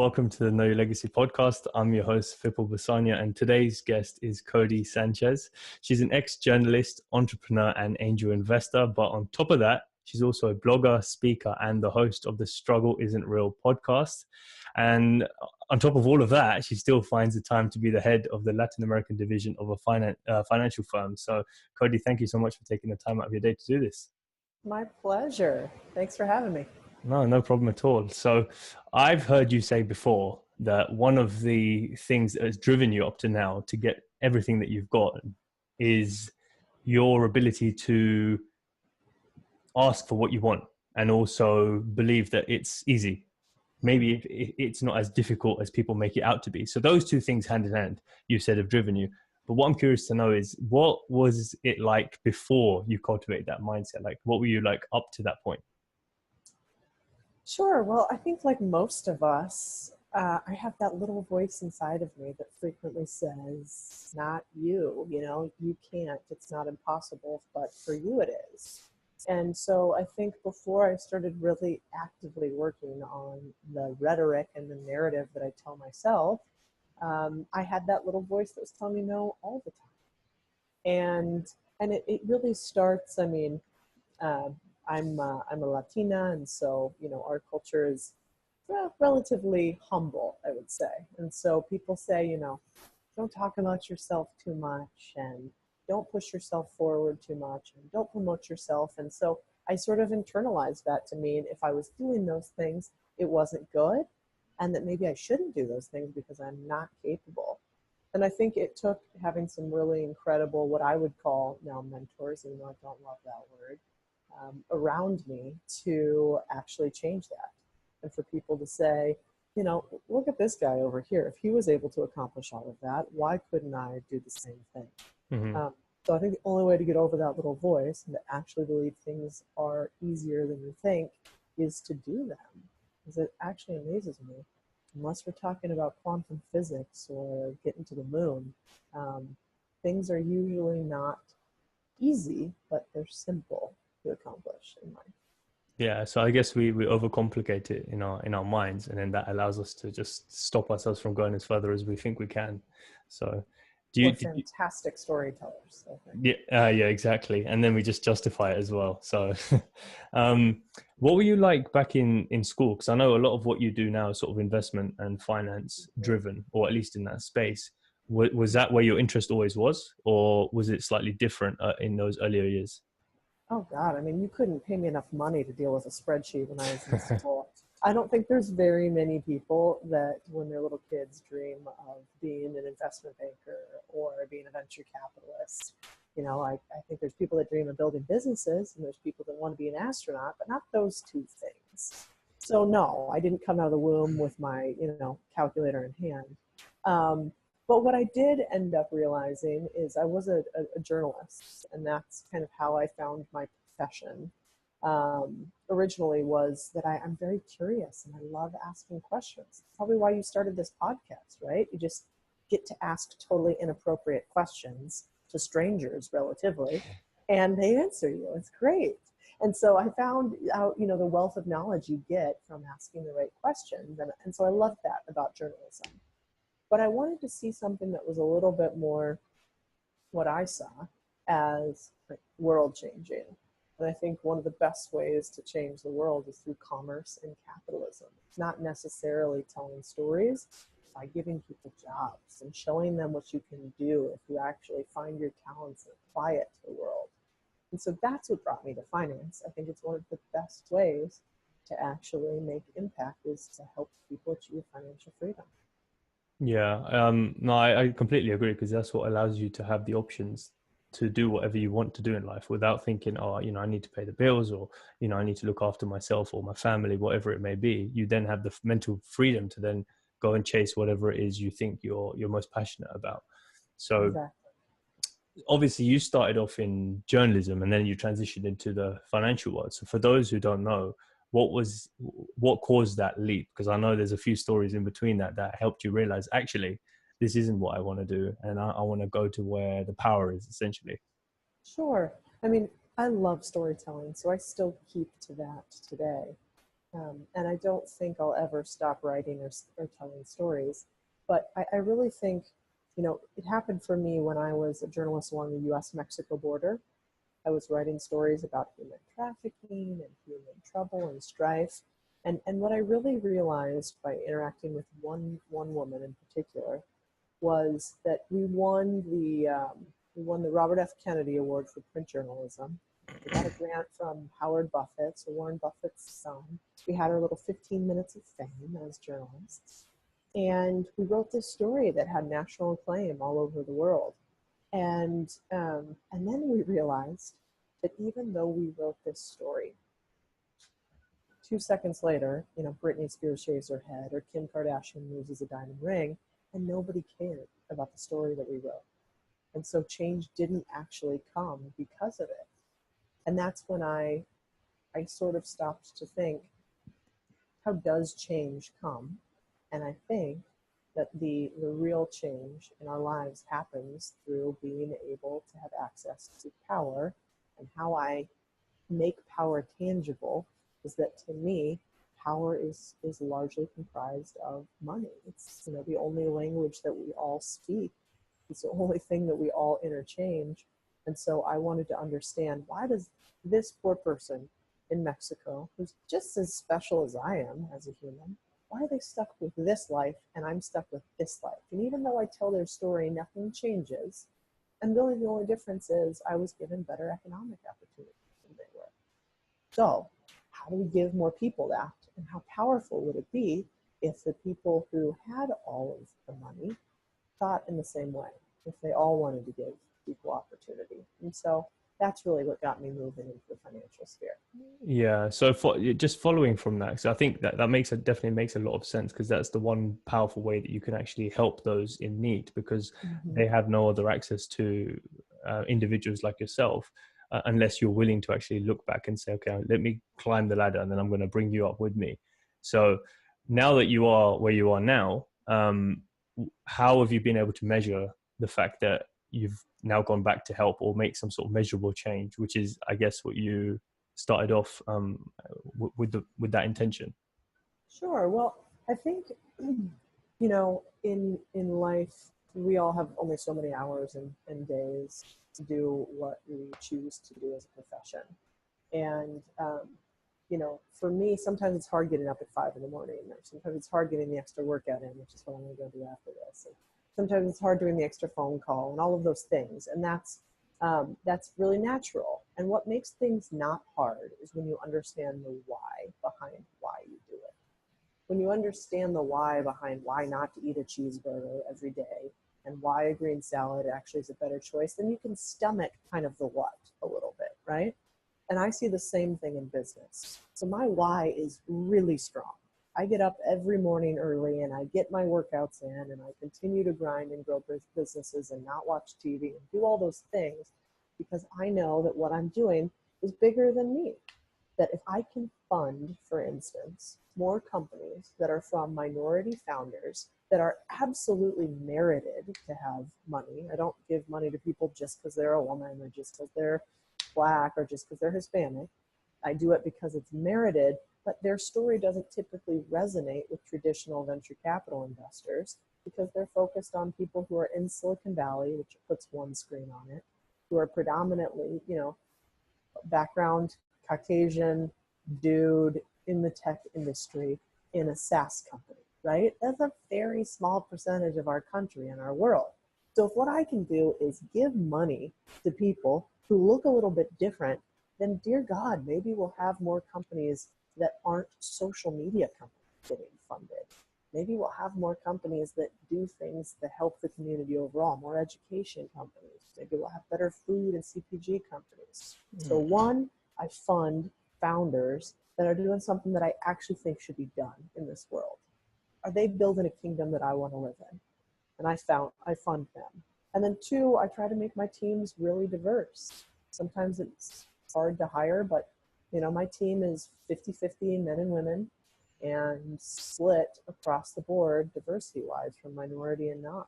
welcome to the Know Your Legacy podcast. I'm your host, Vipul Basanya, and today's guest is Codie Sanchez. She's an ex-journalist, entrepreneur, and angel investor, but on top of that, she's also a blogger, speaker, and the host of the Struggle Isn't Real podcast. And on top of all of that, she still finds the time to be the head of the Latin American division of a financial firm. So, Codie, thank you so much for taking the time out of your day to do this. My pleasure. Thanks for having me. No problem at all. So I've heard you say before that one of the things that has driven you up to now to get everything that you've got is your ability to ask for what you want and also believe that it's easy. Maybe it's not as difficult as people make it out to be. So those two things hand in hand, you said, have driven you. But what I'm curious to know is, what was it like before you cultivated that mindset? Like, what were you like up to that point? Sure. Well, I think like most of us, I have that little voice inside of me that frequently says, not you, you can't, it's not impossible, but for you it is. And so I think before I started really actively working on the rhetoric and the narrative that I tell myself, I had that little voice that was telling me no all the time. And it really starts, I'm a Latina, and so, our culture is relatively humble, I would say. And so people say, don't talk about yourself too much, and don't push yourself forward too much, and don't promote yourself. And so I sort of internalized that to mean if I was doing those things, it wasn't good, and that maybe I shouldn't do those things because I'm not capable. And I think it took having some really incredible, what I would call now mentors, even though I don't love that word, around me to actually change that. And for people to say, look at this guy over here. If he was able to accomplish all of that, why couldn't I do the same thing? Mm-hmm. So I think the only way to get over that little voice and to actually believe things are easier than you think is to do them. Because it actually amazes me. Unless we're talking about quantum physics or getting to the moon, things are usually not easy, but they're simple to accomplish in life. Yeah, so I guess we overcomplicate it in our minds, and then that allows us to just stop ourselves from going as further as we think we can. So, We're fantastic storytellers. Yeah, exactly. And then we just justify it as well. So, what were you like back in school? Because I know a lot of what you do now is sort of investment and finance driven, or at least in that space. Was that where your interest always was, or was it slightly different in those earlier years? Oh God, you couldn't pay me enough money to deal with a spreadsheet when I was in school. I don't think there's very many people that when they're little kids dream of being an investment banker or being a venture capitalist. I think there's people that dream of building businesses, and there's people that want to be an astronaut, but not those two things. So no, I didn't come out of the womb with my, calculator in hand. But what I did end up realizing is I was a journalist, and that's kind of how I found my profession. Originally was that I'm very curious and I love asking questions. Probably why you started this podcast, right? You just get to ask totally inappropriate questions to strangers relatively, and they answer you. It's great. And so I found out, the wealth of knowledge you get from asking the right questions. And so I loved that about journalism. But I wanted to see something that was a little bit more what I saw as world changing. And I think one of the best ways to change the world is through commerce and capitalism. It's not necessarily telling stories, by giving people jobs and showing them what you can do if you actually find your talents and apply it to the world. And so that's what brought me to finance. I think it's one of the best ways to actually make impact is to help people achieve financial freedom. Yeah, no, I completely agree, because that's what allows you to have the options to do whatever you want to do in life without thinking, I need to pay the bills, or, I need to look after myself or my family, whatever it may be. You then have the mental freedom to then go and chase whatever it is you think you're most passionate about. So Exactly. Obviously you started off in journalism and then you transitioned into the financial world. So for those who don't know, what caused that leap? Because I know there's a few stories in between that helped you realize, actually, this isn't what I want to do, and I want to go to where the power is, essentially. Sure. I love storytelling, so I still keep to that today. And I don't think I'll ever stop writing or telling stories. But I really think, it happened for me when I was a journalist along the US-Mexico border. I was writing stories about human trafficking and human trouble and strife. And what I really realized by interacting with one woman in particular was that we won the Robert F. Kennedy Award for print journalism. We got a grant from Howard Buffett, so Warren Buffett's son. We had our little 15 minutes of fame as journalists. And we wrote this story that had national acclaim all over the world. And then we realized that even though we wrote this story, 2 seconds later, Britney Spears shaves her head or Kim Kardashian loses a diamond ring, and nobody cared about the story that we wrote. And so change didn't actually come because of it. And that's when I sort of stopped to think, how does change come? And I think that the real change in our lives happens through being able to have access to power. And how I make power tangible is that, to me, power is largely comprised of money. It's the only language that we all speak. It's the only thing that we all interchange. And so I wanted to understand, why does this poor person in Mexico, who's just as special as I am as a human, why are they stuck with this life and I'm stuck with this life? And even though I tell their story, nothing changes. And really the only difference is I was given better economic opportunities than they were. So how do we give more people that? And how powerful would it be if the people who had all of the money thought in the same way, if they all wanted to give equal opportunity? And so that's really what got me moving into the financial sphere. Yeah. So just following from that, so I think that definitely makes a lot of sense, because that's the one powerful way that you can actually help those in need, because they have no other access to individuals like yourself, unless you're willing to actually look back and say, okay, let me climb the ladder and then I'm going to bring you up with me. So now that you are where you are now, how have you been able to measure the fact that you've now gone back to help or make some sort of measurable change, which is, I guess, what you started off with that intention? Sure. Well, I think, in life, we all have only so many hours and days to do what we choose to do as a profession. And, for me, sometimes it's hard getting up at 5 in the morning, or sometimes it's hard getting the extra workout in, which is what I'm going to go do after this. And sometimes it's hard doing the extra phone call and all of those things. And that's really natural. And what makes things not hard is when you understand the why behind why you do it. When you understand the why behind why not to eat a cheeseburger every day and why a green salad actually is a better choice, then you can stomach kind of the what a little bit, right? And I see the same thing in business. So my why is really strong. I get up every morning early and I get my workouts in and I continue to grind and grow businesses and not watch TV and do all those things because I know that what I'm doing is bigger than me. That if I can fund, for instance, more companies that are from minority founders that are absolutely merited to have money. I don't give money to people just because they're a woman or just because they're Black or just because they're Hispanic. I do it because it's merited, but their story doesn't typically resonate with traditional venture capital investors because they're focused on people who are in Silicon Valley, which puts one screen on it, who are predominantly, background Caucasian dude in the tech industry in a SaaS company, right? That's a very small percentage of our country and our world. So if what I can do is give money to people who look a little bit different, then dear God, maybe we'll have more companies that aren't social media companies getting funded. Maybe we'll have more companies that do things that help the community overall, more education companies. Maybe we'll have better food and CPG companies. So one, I fund founders that are doing something that I actually think should be done in this world. Are they building a kingdom that I want to live in? And I fund them. And then two, I try to make my teams really diverse. Sometimes it's hard to hire, but my team is 50-50 men and women and split across the board diversity-wise from minority and not.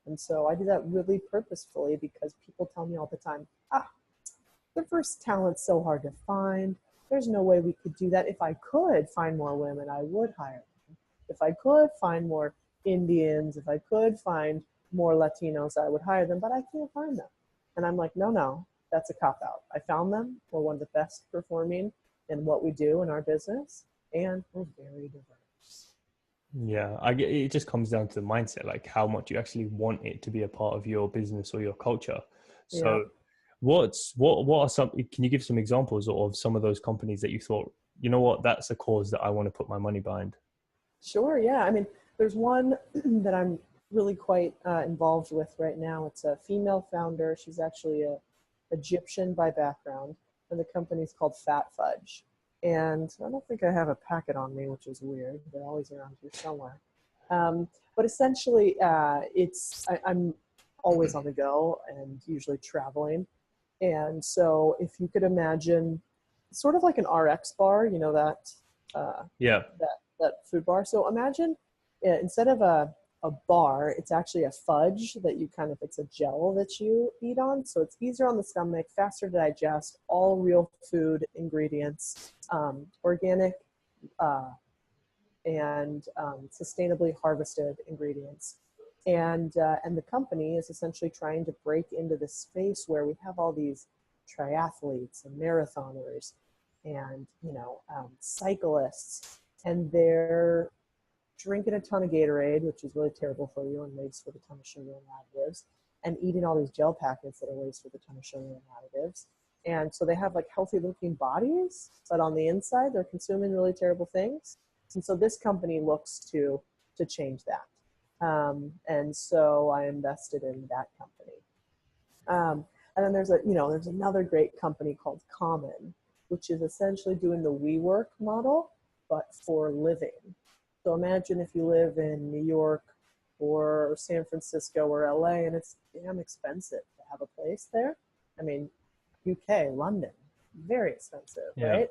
And so I do that really purposefully because people tell me all the time, diverse talent's so hard to find. there's no way we could do that. If I could find more women, I would hire them. If I could find more Indians, if I could find more Latinos, I would hire them, but I can't find them. And I'm like, no, that's a cop out. I found them. We're one of the best performing in what we do in our business, and we're very diverse. Yeah, I get it. Just comes down to the mindset, like how much you actually want it to be a part of your business or your culture. Yeah. So, what are some? Can you give some examples of some of those companies that you thought, you know what, that's a cause that I want to put my money behind? Sure. Yeah. I mean, there's one that I'm really quite involved with right now. It's a female founder. She's actually a Egyptian by background, and the company's called Fat Fudge. And I don't think I have a packet on me, which is weird. They're always around here somewhere. But essentially, I'm always on the go and usually traveling. And so, if you could imagine, sort of like an RX bar, you know uh, Yeah, that food bar. So imagine instead of a bar, it's actually a fudge that you kind of, it's a gel that you eat on. So it's easier on the stomach, faster to digest, all real food ingredients, organic uh, and sustainably harvested ingredients. And the company is essentially trying to break into this space where we have all these triathletes and marathoners and cyclists, and they're drinking a ton of Gatorade, which is really terrible for you and laced with a ton of sugar and additives, and eating all these gel packets that are laced with a ton of sugar and additives. And so they have like healthy looking bodies, but on the inside they're consuming really terrible things. And so this company looks to change that. And so I invested in that company. And then there's another great company called Common, which is essentially doing the WeWork model, but for living. So imagine if you live in New York or San Francisco or LA, and it's damn expensive to have a place there. I mean, UK, London, very expensive, yeah, right?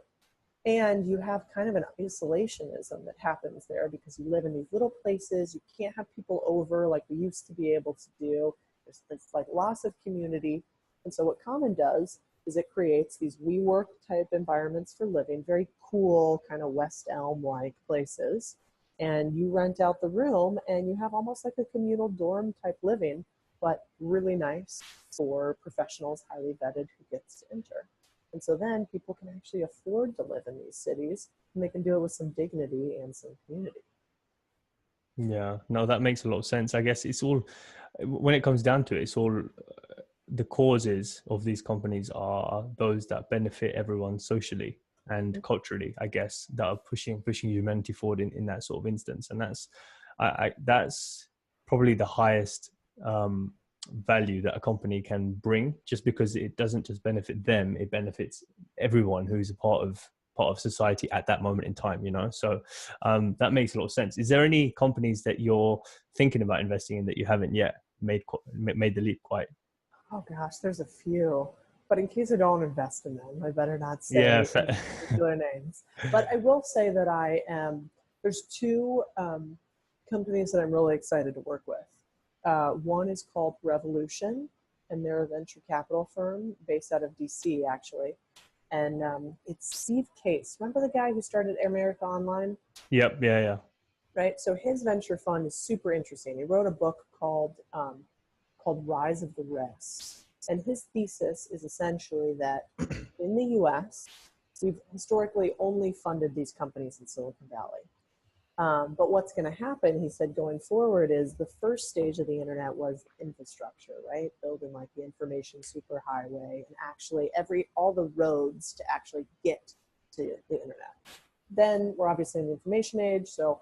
And you have kind of an isolationism that happens there because you live in these little places. You can't have people over like we used to be able to do. There's like loss of community. And so what Common does is it creates these WeWork type environments for living, very cool, kind of West Elm-like places. And you rent out the room and you have almost like a communal dorm type living, but really nice for professionals, highly vetted, who gets to enter. And so then people can actually afford to live in these cities, and they can do it with some dignity and some community. yeah. No, that makes a lot of sense. I guess it's all, when it comes down to it, it's all the causes of these companies are those that benefit everyone socially and culturally, I guess, that are pushing humanity forward in that sort of instance. And that's probably the highest value that a company can bring, just because it doesn't just benefit them, it benefits everyone who's a part of society at that moment in time, so that makes a lot of sense. Is there any companies that you're thinking about investing in that you haven't yet made the leap quite? Oh gosh, there's a few. But in case I don't invest in them, I better not Yeah. say any particular names. But I will say that there's two companies that I'm really excited to work with. One is called Revolution, and they're a venture capital firm based out of DC, actually. And it's Steve Case. Remember the guy who started America Online? Yep. Yeah. Right? So his venture fund is super interesting. He wrote a book called Rise of the Rest. And his thesis is essentially that in the US, we've historically only funded these companies in Silicon Valley. But what's going to happen, he said, going forward is the first stage of the internet was infrastructure, right? Building like the information superhighway and actually all the roads to actually get to the internet. Then we're obviously in the information age, so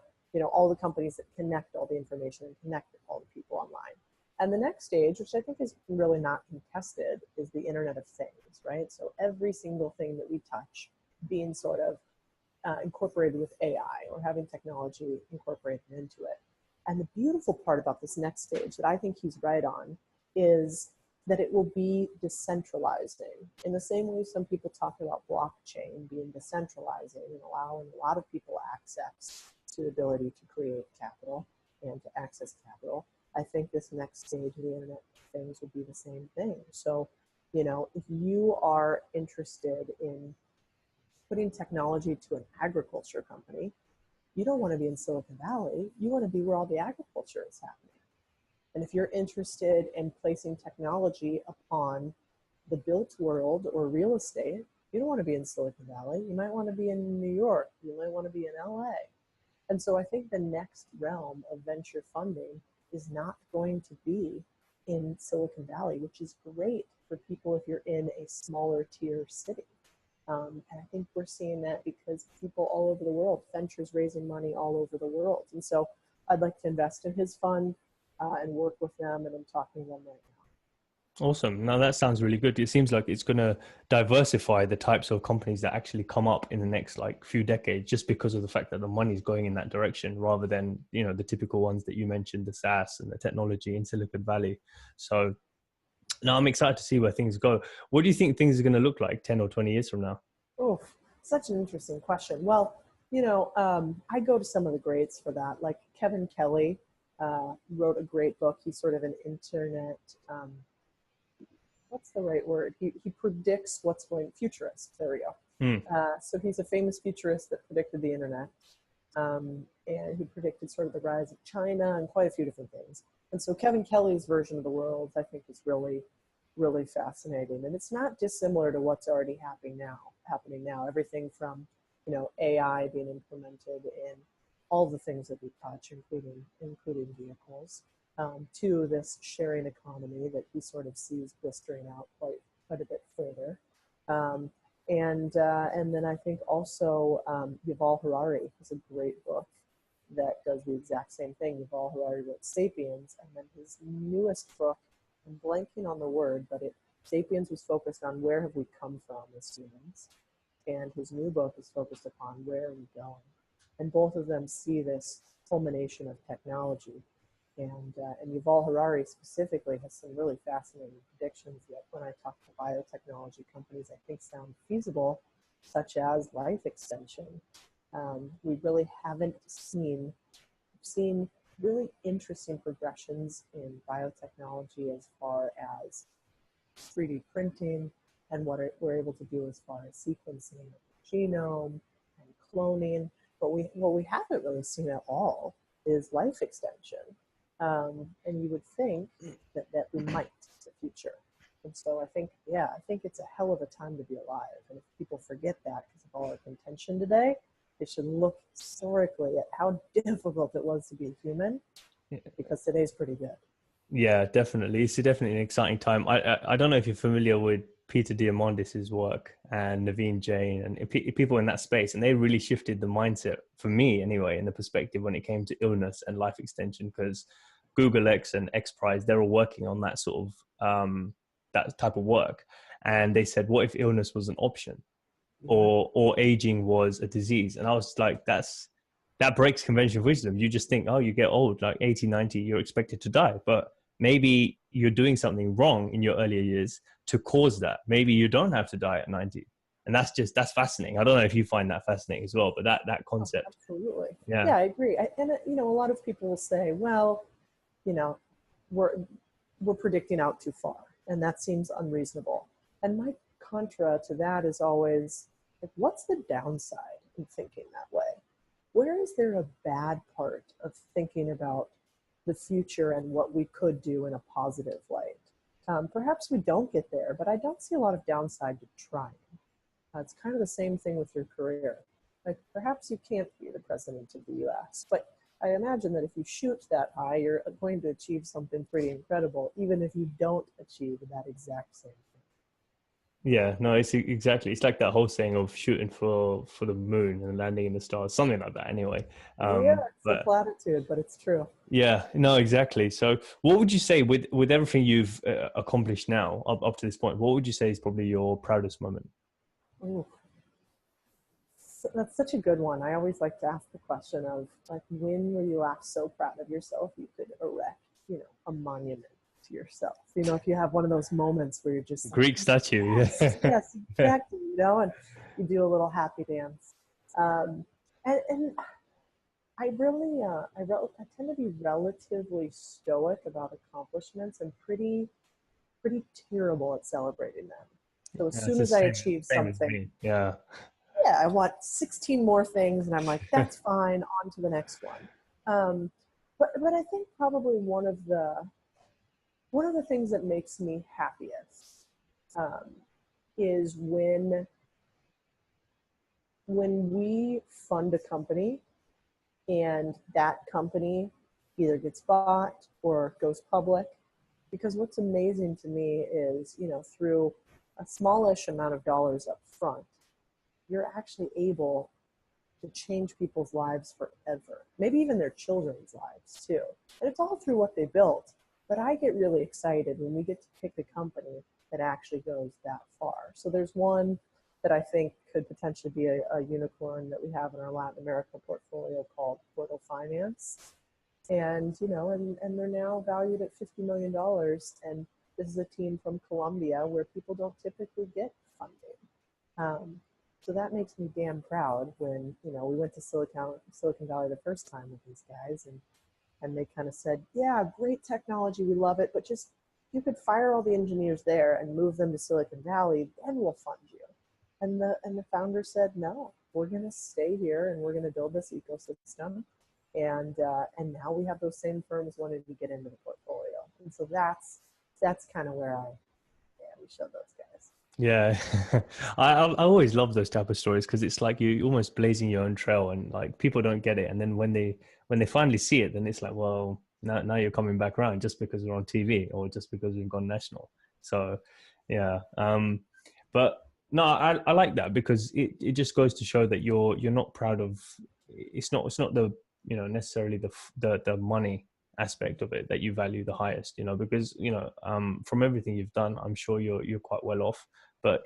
all the companies that connect all the information and connect all the people online. And the next stage, which I think is really not contested, is the Internet of Things, right? So every single thing that we touch being sort of incorporated with AI or having technology incorporated into it. And the beautiful part about this next stage that I think he's right on is that it will be decentralizing. In the same way some people talk about blockchain being decentralizing and allowing a lot of people access to the ability to create capital and to access capital, I think this next stage of the Internet of Things will be the same thing. So, if you are interested in putting technology to an agriculture company, you don't want to be in Silicon Valley. You want to be where all the agriculture is happening. And if you're interested in placing technology upon the built world or real estate, you don't want to be in Silicon Valley. You might want to be in New York. You might want to be in LA. And so I think the next realm of venture funding is not going to be in Silicon Valley, which is great for people if you're in a smaller tier city. And I think we're seeing that because people all over the world, ventures raising money all over the world. And so I'd like to invest in his fund and work with them, and I'm talking to them right now. Awesome. Now that sounds really good. It seems like it's going to diversify the types of companies that actually come up in the next like few decades, just because of the fact that the money is going in that direction rather than, you know, the typical ones that you mentioned, the SaaS and the technology in Silicon Valley. So now I'm excited to see where things go. What do you think things are going to look like 10 or 20 years from now? Oh, such an interesting question. Well, you know, I go to some of the greats for that. Like Kevin Kelly wrote a great book. He's sort of an internet, what's the right word? He predicts what's going, futurist. There we go. So he's a famous futurist that predicted the internet. And he predicted sort of the rise of China and quite a few different things. And so Kevin Kelly's version of the world, I think, is really, really fascinating. And it's not dissimilar to what's already happening now. Everything from, you know, AI being implemented in all the things that we touch, including vehicles, to this sharing economy that he sort of sees blistering out quite a bit further. And then I think also Yuval Harari is a great book that does the exact same thing. Yuval Harari wrote *Sapiens*, and then his newest book, I'm blanking on the word, but *Sapiens* was focused on where have we come from as humans, and his new book is focused upon where are we going. And both of them see this culmination of technology. And Yuval Harari specifically has some really fascinating predictions that when I talk to biotechnology companies, I think sound feasible, such as life extension. We really haven't seen really interesting progressions in biotechnology as far as 3D printing and what we're able to do as far as sequencing of the genome and cloning. But what we haven't really seen at all is life extension. And you would think that we might in the future. And so I think it's a hell of a time to be alive. And if people forget that because of all our contention today, they should look historically at how difficult it was to be a human, because today's pretty good. Yeah, definitely. It's definitely an exciting time. I don't know if you're familiar with Peter Diamandis' work and Naveen Jain and people in that space, and they really shifted the mindset for me anyway, in the perspective when it came to illness and life extension, because Google X and X Prize, they're all working on that sort of that type of work. And they said, what if illness was an option, or aging was a disease? And I was like, that breaks conventional wisdom. You just think, oh, you get old, like 80, 90, you're expected to die. But maybe you're doing something wrong in your earlier years to cause that. Maybe you don't have to die at 90. And that's fascinating. I don't know if you find that fascinating as well, but that concept. Oh, absolutely. Yeah, I agree. And you know, a lot of people will say, well, you know, we're predicting out too far, and that seems unreasonable. And my contra to that is always, like, what's the downside in thinking that way? Where is there a bad part of thinking about the future and what we could do in a positive light? Perhaps we don't get there, but I don't see a lot of downside to trying. It's kind of the same thing with your career. Like, perhaps you can't be the president of the US, but I imagine that if you shoot that high, you're going to achieve something pretty incredible, even if you don't achieve that exact same thing. yeah, no, it's like that whole saying of shooting for the moon and landing in the stars, something like that anyway. Yeah, it's But a platitude, but it's true. yeah, no, exactly. So what would you say with everything you've accomplished now up to this point, what would you say is probably your proudest moment? Ooh. That's such a good one. I always like to ask the question of, like, when were you last so proud of yourself you could erect, you know, a monument to yourself? You know, if you have one of those moments where you're just Greek like, statue, yes, yeah. yes, exactly, you know, and you do a little happy dance. And I really, I tend to be relatively stoic about accomplishments and pretty terrible at celebrating them. So as Yeah, it's soon the as I same, achieve same as something, me. Yeah. I want 16 more things. And I'm like, that's fine, on to the next one. But I think probably one of the things that makes me happiest is when we fund a company and that company either gets bought or goes public. Because what's amazing to me is, through a smallish amount of dollars up front, you're actually able to change people's lives forever, maybe even their children's lives too. And it's all through what they built. But I get really excited when we get to pick a company that actually goes that far. So there's one that I think could potentially be a unicorn that we have in our Latin America portfolio called Portal Finance. And, and they're now valued at $50 million. And this is a team from Colombia where people don't typically get funding. So that makes me damn proud when, we went to Silicon Valley the first time with these guys, and they kind of said, yeah, great technology, we love it, but just, you could fire all the engineers there and move them to Silicon Valley, then we'll fund you. And the founder said, no, we're going to stay here and we're going to build this ecosystem. And now we have those same firms wanting to get into the portfolio. And so that's kind of where we show those guys. Yeah, I always love those type of stories because it's like you almost blazing your own trail, and like people don't get it, and then when they finally see it, then it's like, well, now you're coming back around just because we're on TV or just because we've gone national. So yeah, but no, I like that because it just goes to show that you're not proud of. It's not the necessarily the money aspect of it that you value the highest, because from everything you've done, I'm sure you're quite well off, but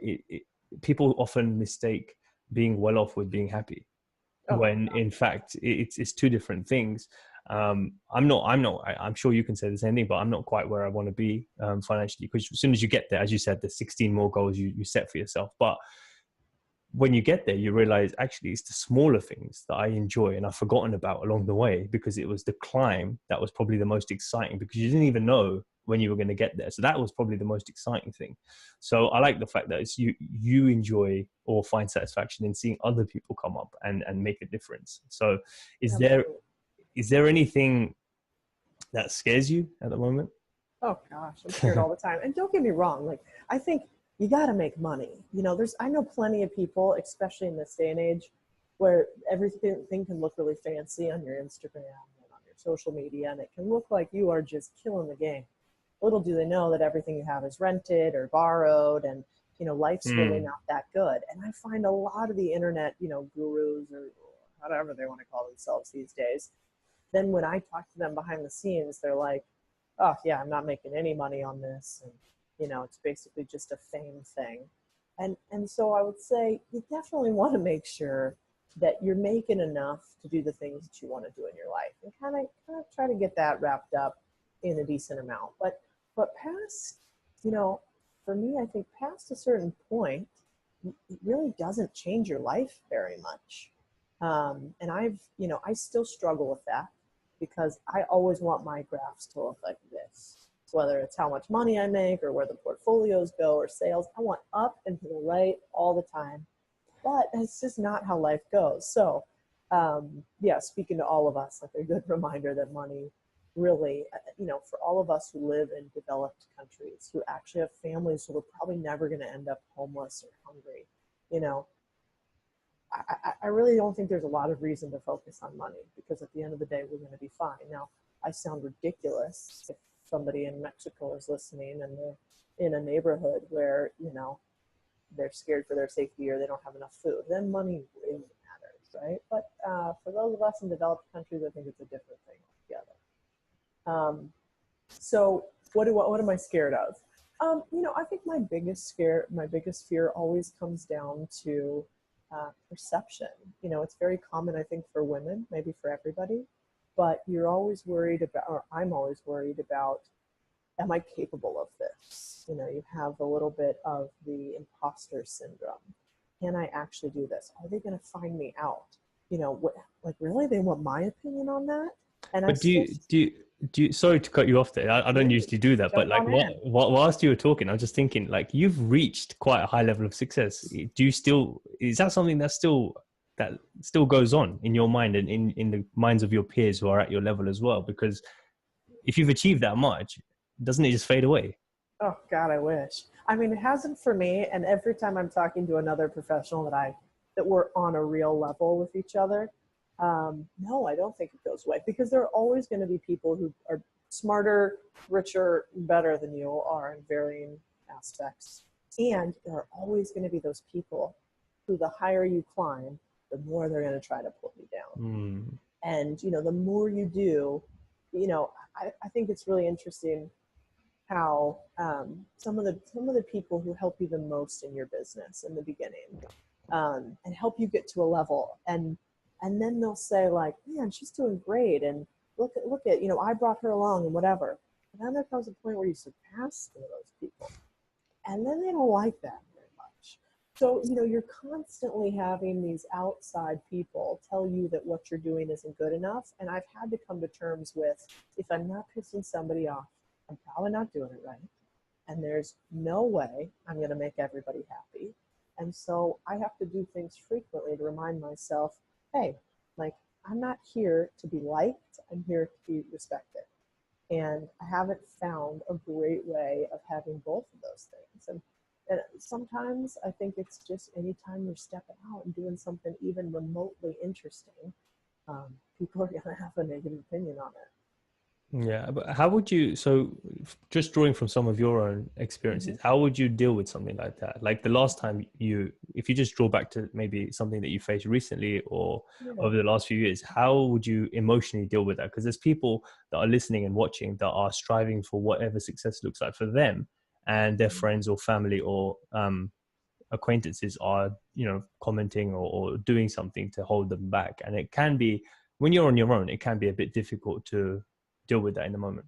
people often mistake being well off with being happy, when in fact it's two different things. I'm sure you can say the same thing, but I'm not quite where I want to be financially, because as soon as you get there, as you said, there's 16 more goals you set for yourself. But when you get there, you realize actually it's the smaller things that I enjoy and I've forgotten about along the way, because it was the climb that was probably the most exciting, because you didn't even know when you were going to get there. So that was probably the most exciting thing. So I like the fact that it's you enjoy or find satisfaction in seeing other people come up and make a difference. So is there anything that scares you at the moment? Oh gosh, I'm scared all the time. And don't get me wrong, like, I think you got to make money. I know plenty of people, especially in this day and age, where everything can look really fancy on your Instagram and on your social media, and it can look like you are just killing the game. Little do they know that everything you have is rented or borrowed, and life's really not that good. And I find a lot of the internet, gurus or whatever they want to call themselves these days, then when I talk to them behind the scenes, they're like, oh yeah, I'm not making any money on this, and it's basically just a fame thing. And so I would say you definitely want to make sure that you're making enough to do the things that you want to do in your life, and kind of try to get that wrapped up in a decent amount. But past, for me, I think past a certain point, it really doesn't change your life very much. And I still struggle with that, because I always want my graphs to look like this. Whether it's how much money I make or where the portfolios go or sales, I want up and to the right all the time. But it's just not how life goes. So speaking to all of us, like a good reminder that money really, for all of us who live in developed countries, who actually have families who are probably never going to end up homeless or hungry, I really don't think there's a lot of reason to focus on money, because at the end of the day, we're going to be fine. Now, I sound ridiculous if somebody in Mexico is listening and they're in a neighborhood where, they're scared for their safety or they don't have enough food. Then money really matters, right? But for those of us in developed countries, I think it's a different thing altogether. So what am I scared of? I think my biggest fear always comes down to perception. It's very common, I think, for women, maybe for everybody, but you're always worried about, or I'm always worried about, am I capable of this? You have a little bit of the imposter syndrome. Can I actually do this? Are they going to find me out? Like, really? They want my opinion on that? And I But do still you do you, do you, sorry to cut you off there. I don't usually do that, but jump like on in. whilst you were talking, I was just thinking like you've reached quite a high level of success. Do you still, is that something that still goes on in your mind and in the minds of your peers who are at your level as well? Because if you've achieved that much, doesn't it just fade away? Oh God, I wish. I mean, it hasn't for me. And every time I'm talking to another professional that we're on a real level with each other, no, I don't think it goes away because there are always going to be people who are smarter, richer, better than you are in varying aspects. And there are always going to be those people who, the higher you climb, the more they're going to try to pull you down. Mm. And, the more you do, I think it's really interesting how some of the people who help you the most in your business in the beginning and help you get to a level and then they'll say like, man, she's doing great, and look at I brought her along and whatever. And then there comes a point where you surpass some of those people, and then they don't like that very much. So you're constantly having these outside people tell you that what you're doing isn't good enough, and I've had to come to terms with, if I'm not pissing somebody off, I'm probably not doing it right. And there's no way I'm going to make everybody happy. And so I have to do things frequently to remind myself, hey, like, I'm not here to be liked, I'm here to be respected. And I haven't found a great way of having both of those things. And sometimes I think it's just anytime you're stepping out and doing something even remotely interesting, people are going to have a negative opinion on it. Yeah, but how would you, so just drawing from some of your own experiences, how would you deal with something like that? Like the last time if you just draw back to maybe something that you faced recently or Yeah. over the last few years, how would you emotionally deal with that? Because there's people that are listening and watching that are striving for whatever success looks like for them, and their friends or family or acquaintances are, commenting or doing something to hold them back. And it can be, when you're on your own, it can be a bit difficult to deal with that in the moment.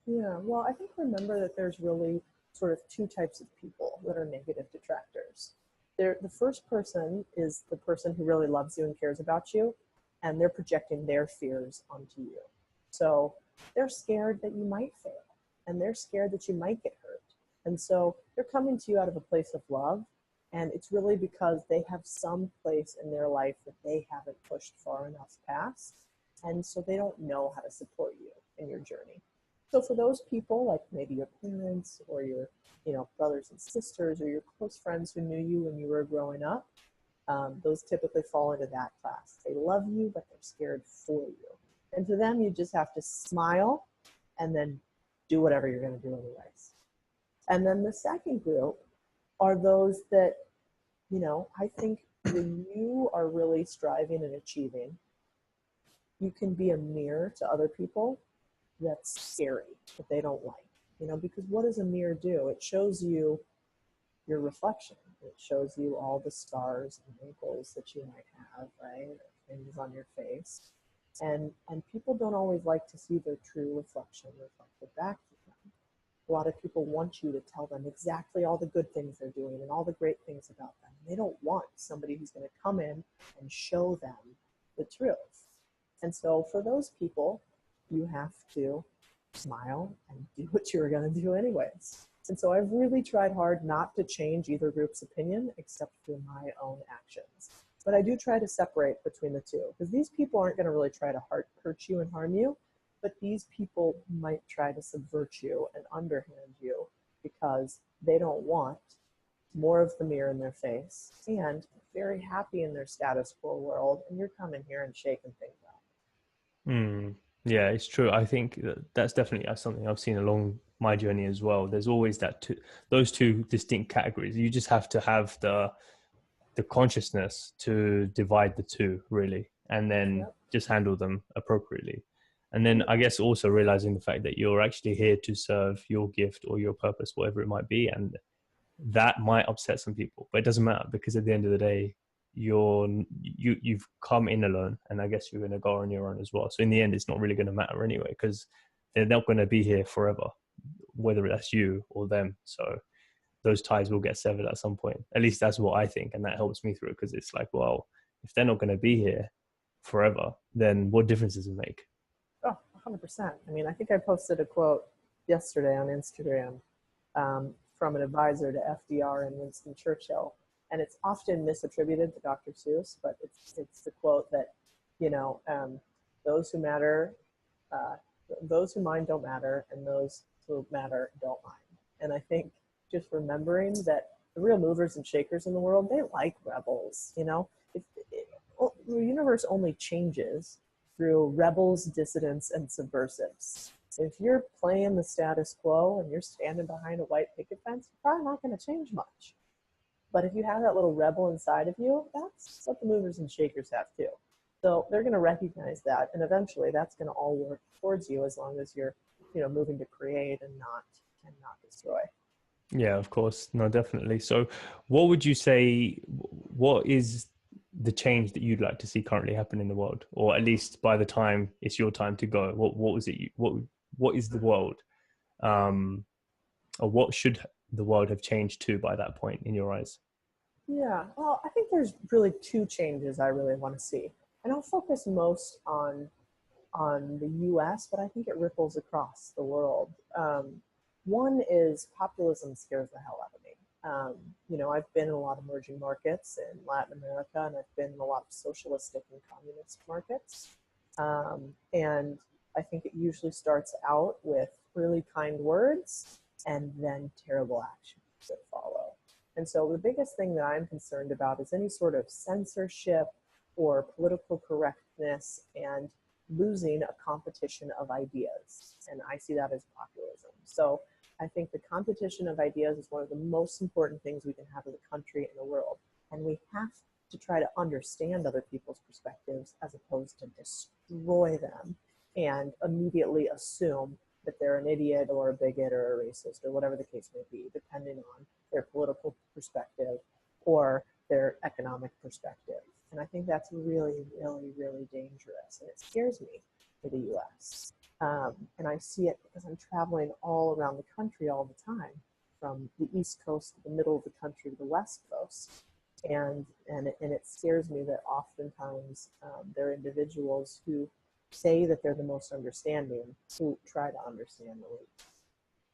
Yeah, well, I think remember that there's really sort of two types of people that are negative detractors. The first person is the person who really loves you and cares about you, and they're projecting their fears onto you. So they're scared that you might fail, and they're scared that you might get hurt. And so they're coming to you out of a place of love, and it's really because they have some place in their life that they haven't pushed far enough past, and so they don't know how to support you in your journey. So for those people, like maybe your parents or your, brothers and sisters or your close friends who knew you when you were growing up, those typically fall into that class. They love you, but they're scared for you. And to them, you just have to smile and then do whatever you're going to do anyways. And then the second group are those that, I think when you are really striving and achieving, you can be a mirror to other people that's scary, that they don't like. Because what does a mirror do? It shows you your reflection. It shows you all the scars and wrinkles that you might have, right? Things on your face. And people don't always like to see their true reflection reflected back to them. A lot of people want you to tell them exactly all the good things they're doing and all the great things about them. They don't want somebody who's going to come in and show them the truth. And so for those people, you have to smile and do what you were going to do anyways. And so I've really tried hard not to change either group's opinion except through my own actions. But I do try to separate between the two, because these people aren't going to really try to hurt you and harm you, but these people might try to subvert you and underhand you because they don't want more of the mirror in their face, and very happy in their status quo world, and you're coming here and shaking things up. Yeah, it's true. I think that's definitely something I've seen along my journey as well. There's always those two distinct categories. You just have to have the consciousness to divide the two, really, and then Yep. just handle them appropriately. And then I guess also realizing the fact that you're actually here to serve your gift or your purpose, whatever it might be, and that might upset some people, but it doesn't matter, because at the end of the day, you've come in alone, and I guess you're going to go on your own as well. So in the end, it's not really going to matter anyway, because they're not going to be here forever, whether that's you or them. So those ties will get severed at some point. At least that's what I think, and that helps me through it, because it's like, well, if they're not going to be here forever, then what difference does it make? Oh, 100%. I mean, I think I posted a quote yesterday on Instagram from an advisor to FDR and Winston Churchill, and it's often misattributed to Dr. Seuss, but it's the quote that, you know, those who matter, uh, those who mind don't matter, and those who matter don't mind. And I think just remembering that the real movers and shakers in the world, they like rebels. You know, the universe only changes through rebels, dissidents, and subversives. If you're playing the status quo and you're standing behind a white picket fence, you're probably not going to change much. But if you have that little rebel inside of you, that's what the movers and shakers have too. So they're going to recognize that, and eventually that's going to all work towards you as long as you're, you know, moving to create and not destroy. Yeah, of course. No, definitely. So what would you say, what is the change that you'd like to see currently happen in the world? Or at least by the time it's your time to go, what was it, what is the world? Um, or what should the world have changed to by that point in your eyes? Yeah, well, I think there's really two changes I really want to see, and I'll focus most on the U.S., but I think it ripples across the world. One is populism scares the hell out of me. You know, I've been in a lot of emerging markets in Latin America, and I've been in a lot of socialistic and communist markets. And I think it usually starts out with really kind words and then terrible actions that follow. And so the biggest thing that I'm concerned about is any sort of censorship or political correctness and losing a competition of ideas. And I see that as populism. So I think the competition of ideas is one of the most important things we can have as a country and the world. And we have to try to understand other people's perspectives as opposed to destroy them and immediately assume that they're an idiot or a bigot or a racist or whatever the case may be, depending on their political perspective or their economic perspective. And I think that's really, really, really dangerous. And it scares me for the US. And I see it because I'm traveling all around the country all the time, from the East Coast to the middle of the country to the West Coast. And it scares me that oftentimes there are individuals who say that they're the most understanding who try to understand the least.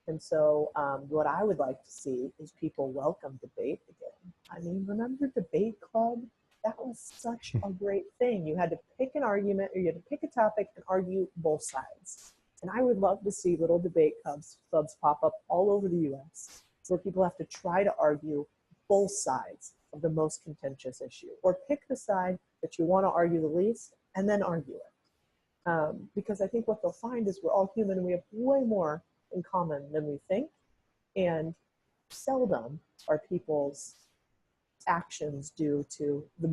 And so what I would like to see is people welcome debate again. I mean, remember debate club? That was such a great thing. You had to pick an argument, or you had to pick a topic and argue both sides. And I would love to see little debate clubs pop up all over the US where people have to try to argue both sides of the most contentious issue, or pick the side that you want to argue the least and then argue it. Because I think what they'll find is we're all human and we have way more in common than we think. And seldom are people's actions due to the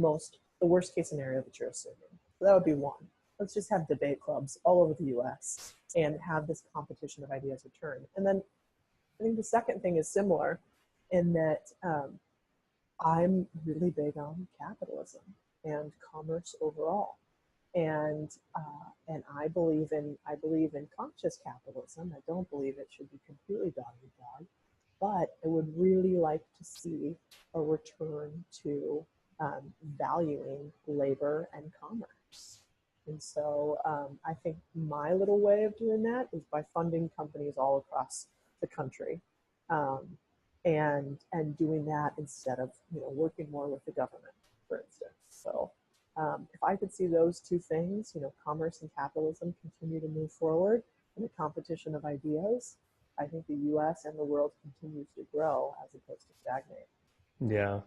worst case scenario that you're assuming. So that would be one. Let's just have debate clubs all over the US and have this competition of ideas return. And then I think the second thing is similar in that I'm really big on capitalism and commerce overall. And I believe in conscious capitalism. I don't believe it should be completely dog eat dog, but I would really like to see a return to valuing labor and commerce. And so I think my little way of doing that is by funding companies all across the country, and doing that instead of, you know, working more with the government, for instance. So if I could see those two things, you know, commerce and capitalism continue to move forward in a competition of ideas, I think the US and the world continues to grow as opposed to stagnate. Yeah.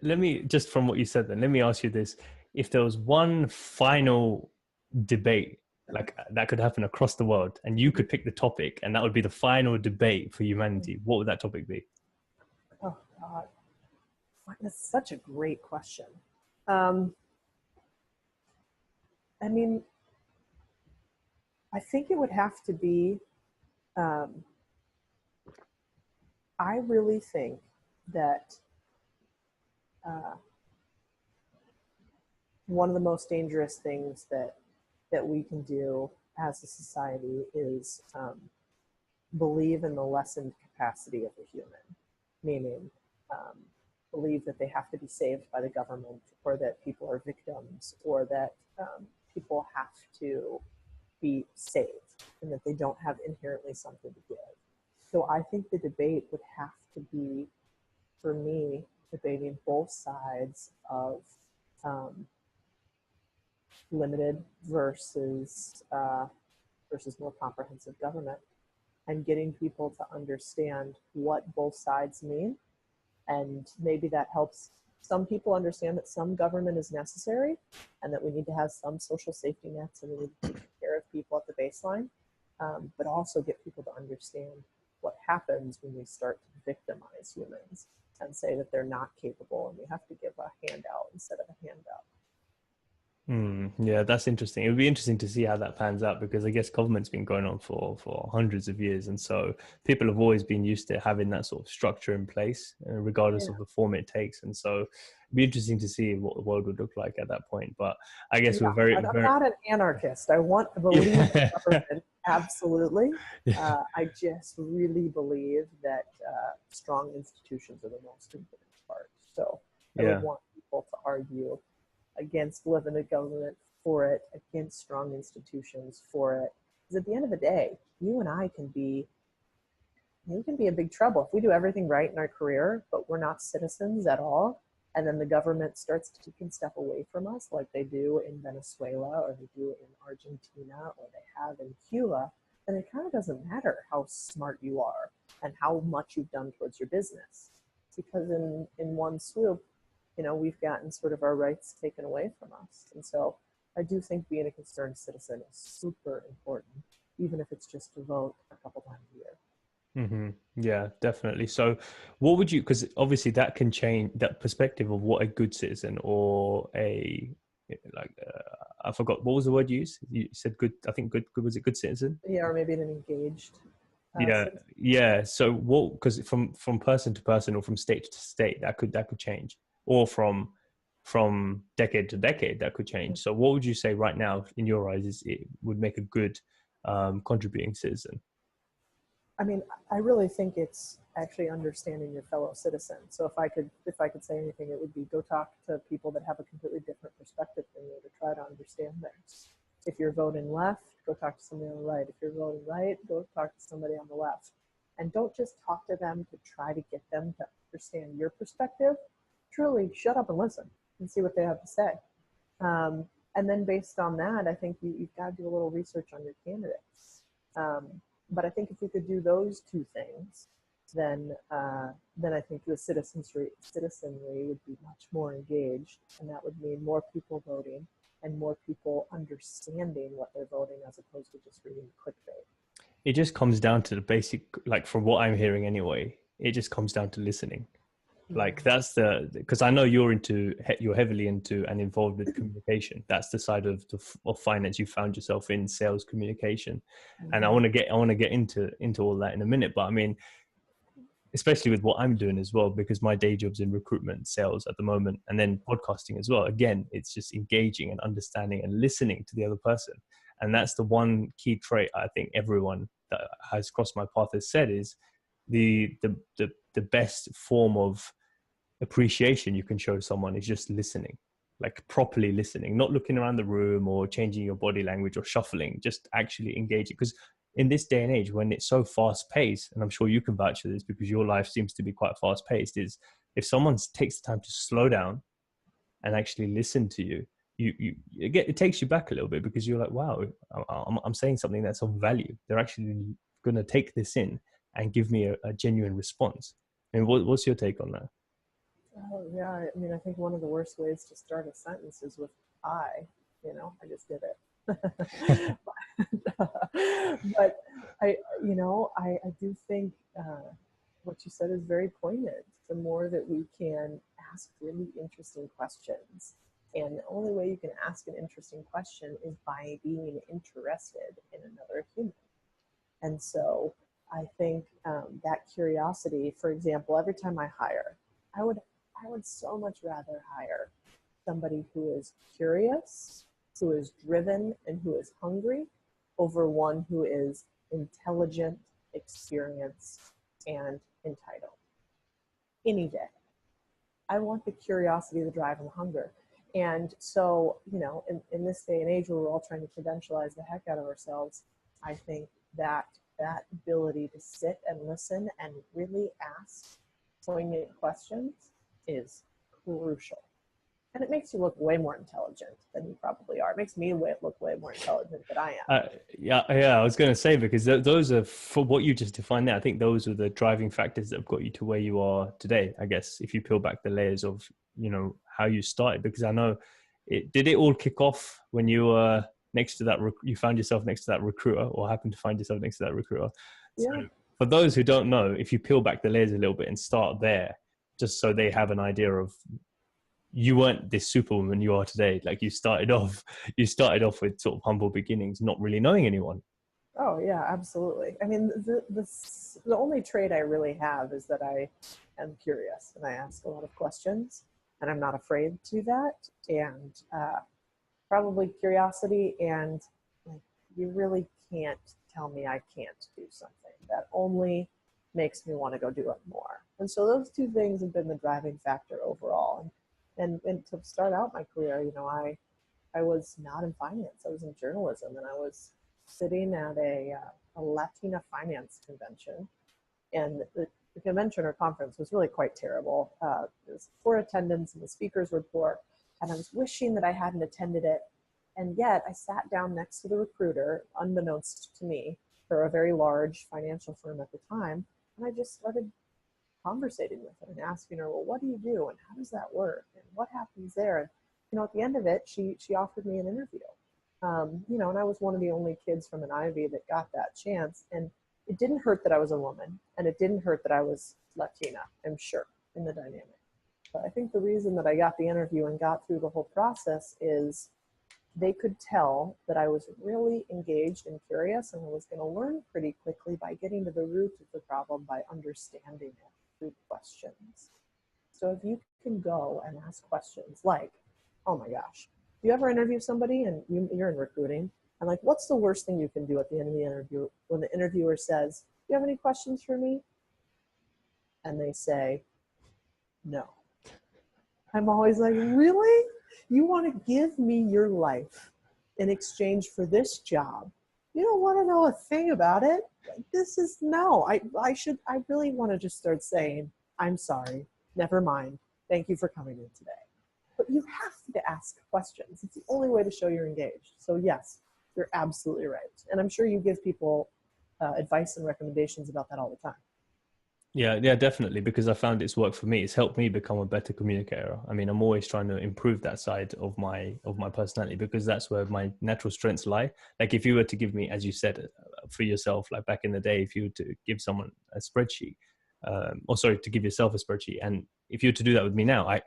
Let me, just from what you said then, let me ask you this. If there was one final debate like that could happen across the world and you could pick the topic and that would be the final debate for humanity, what would that topic be? Oh, God. That's such a great question. I mean, I think it would have to be, I really think that one of the most dangerous things that we can do as a society is believe in the lessened capacity of the human, meaning believe that they have to be saved by the government, or that people are victims, or that people have to, be safe and that they don't have inherently something to give. So I think the debate would have to be, for me, debating both sides of limited versus more comprehensive government, and getting people to understand what both sides mean. And maybe that helps some people understand that some government is necessary and that we need to have some social safety nets and we need to take care of people at the baseline, but also get people to understand what happens when we start to victimize humans and say that they're not capable and we have to give a handout instead of a handout. Yeah, that's interesting. It would be interesting to see how that pans out, because I guess government's been going on for hundreds of years, and so people have always been used to having that sort of structure in place, regardless of the form it takes. And so it'd be interesting to see what the world would look like at that point. But I guess we're very, I'm not an anarchist. I want to believe in government, absolutely. I just really believe that strong institutions are the most important part. So I would want people to argue against limited government for it, against strong institutions for it. Because at the end of the day, you and I can be in big trouble if we do everything right in our career, but we're not citizens at all. And then the government starts taking stuff away from us, like they do in Venezuela or they do in Argentina or they have in Cuba. And it kind of doesn't matter how smart you are and how much you've done towards your business, because in one swoop, we've gotten sort of our rights taken away from us. And so I do think being a concerned citizen is super important, even if it's just to vote a couple times a year. Yeah, definitely. So what would you, because obviously that can change that perspective of what a good citizen or I forgot, what was the word you used? You said good, I think good, was it good citizen? Yeah, or maybe an engaged citizen. Yeah. So what, because from person to person or from state to state, that could change, or from decade to decade, that could change. So what would you say right now in your eyes it would make a good contributing citizen? I mean, I really think it's actually understanding your fellow citizen. So if I could say anything, it would be go talk to people that have a completely different perspective than you to try to understand theirs. If you're voting left, go talk to somebody on the right. If you're voting right, go talk to somebody on the left. And don't just talk to them to try to get them to understand your perspective. Truly shut up and listen and see what they have to say. And then based on that, I think you've got to do a little research on your candidates. But I think if we could do those two things, then I think the citizenry would be much more engaged, and that would mean more people voting and more people understanding what they're voting, as opposed to just reading clickbait. It just comes down to the basic, like from what I'm hearing anyway, it just comes down to listening. Like that's because I know you're heavily into and involved with communication. That's the side of finance you found yourself in, sales communication. And I want to get into all that in a minute. But I mean, especially with what I'm doing as well, because my day job's in recruitment, sales at the moment, and then podcasting as well. Again, it's just engaging and understanding and listening to the other person. And that's the one key trait I think everyone that has crossed my path has said is the best form of appreciation you can show someone is just listening, like properly listening, not looking around the room or changing your body language or shuffling, just actually engaging. Because in this day and age, when it's so fast paced, and I'm sure you can vouch for this because your life seems to be quite fast paced, is if someone takes the time to slow down and actually listen to you, it takes you back a little bit, because you're like, wow, I'm saying something that's of value. They're actually going to take this in and give me a genuine response. And what's your take on that? Oh, yeah. I mean, I think one of the worst ways to start a sentence is with I just did it. But I do think what you said is very poignant. The more that we can ask really interesting questions, and the only way you can ask an interesting question is by being interested in another human. And so I think that curiosity, for example, every time I hire, I would so much rather hire somebody who is curious, who is driven, and who is hungry, over one who is intelligent, experienced, and entitled. Any day. I want the curiosity, the drive, and the hunger. And so, in this day and age where we're all trying to credentialize the heck out of ourselves, I think that that ability to sit and listen and really ask poignant questions is crucial. And it makes you look way more intelligent than you probably are. It makes me look way more intelligent than I am. Yeah, I was going to say, because those are, for what you just defined there, I think those are the driving factors that have got you to where you are today, I guess, if you peel back the layers of, how you started. Because I know, did it all kick off when you were next to that, you found yourself next to that recruiter, or happened to find yourself next to that recruiter? So Yeah. for those who don't know, if you peel back the layers a little bit and start there, just so they have an idea of, you weren't this superwoman you are today. Like, you started off with sort of humble beginnings, not really knowing anyone. Oh yeah, absolutely. I mean, the only trait I really have is that I am curious and I ask a lot of questions, and I'm not afraid to do that. And probably curiosity, and like, you really can't tell me I can't do something. That only makes me want to go do it more. And so those two things have been the driving factor overall. And to start out my career, I was not in finance. I was in journalism, and I was sitting at a Latina finance convention. And the convention or conference was really quite terrible. It was poor attendance, and the speakers were poor. And I was wishing that I hadn't attended it. And yet I sat down next to the recruiter, unbeknownst to me, for a very large financial firm at the time. And I just started conversating with her and asking her, well, what do you do? And how does that work? And what happens there? And, at the end of it, she offered me an interview. And I was one of the only kids from an Ivy that got that chance. And it didn't hurt that I was a woman, and it didn't hurt that I was Latina, I'm sure, in the dynamic. But I think the reason that I got the interview and got through the whole process is they could tell that I was really engaged and curious, and I was going to learn pretty quickly by getting to the root of the problem, by understanding it through questions. So if you can go and ask questions like, oh my gosh, do you ever interview somebody and you're in recruiting, and like, what's the worst thing you can do at the end of the interview when the interviewer says, do you have any questions for me? And they say, no. I'm always like, really? You want to give me your life in exchange for this job? You don't want to know a thing about it? This is no. I really want to just start saying, I'm sorry, never mind. Thank you for coming in today. But you have to ask questions. It's the only way to show you're engaged. So yes, you're absolutely right. And I'm sure you give people advice and recommendations about that all the time. Yeah, definitely, because I found it's worked for me. It's helped me become a better communicator. I mean, I'm always trying to improve that side of my personality, because that's where my natural strengths lie. Like, if you were to give me, as you said, for yourself, like back in the day, if you were to give someone a spreadsheet, or sorry, to give yourself a spreadsheet, and if you were to do that with me now, it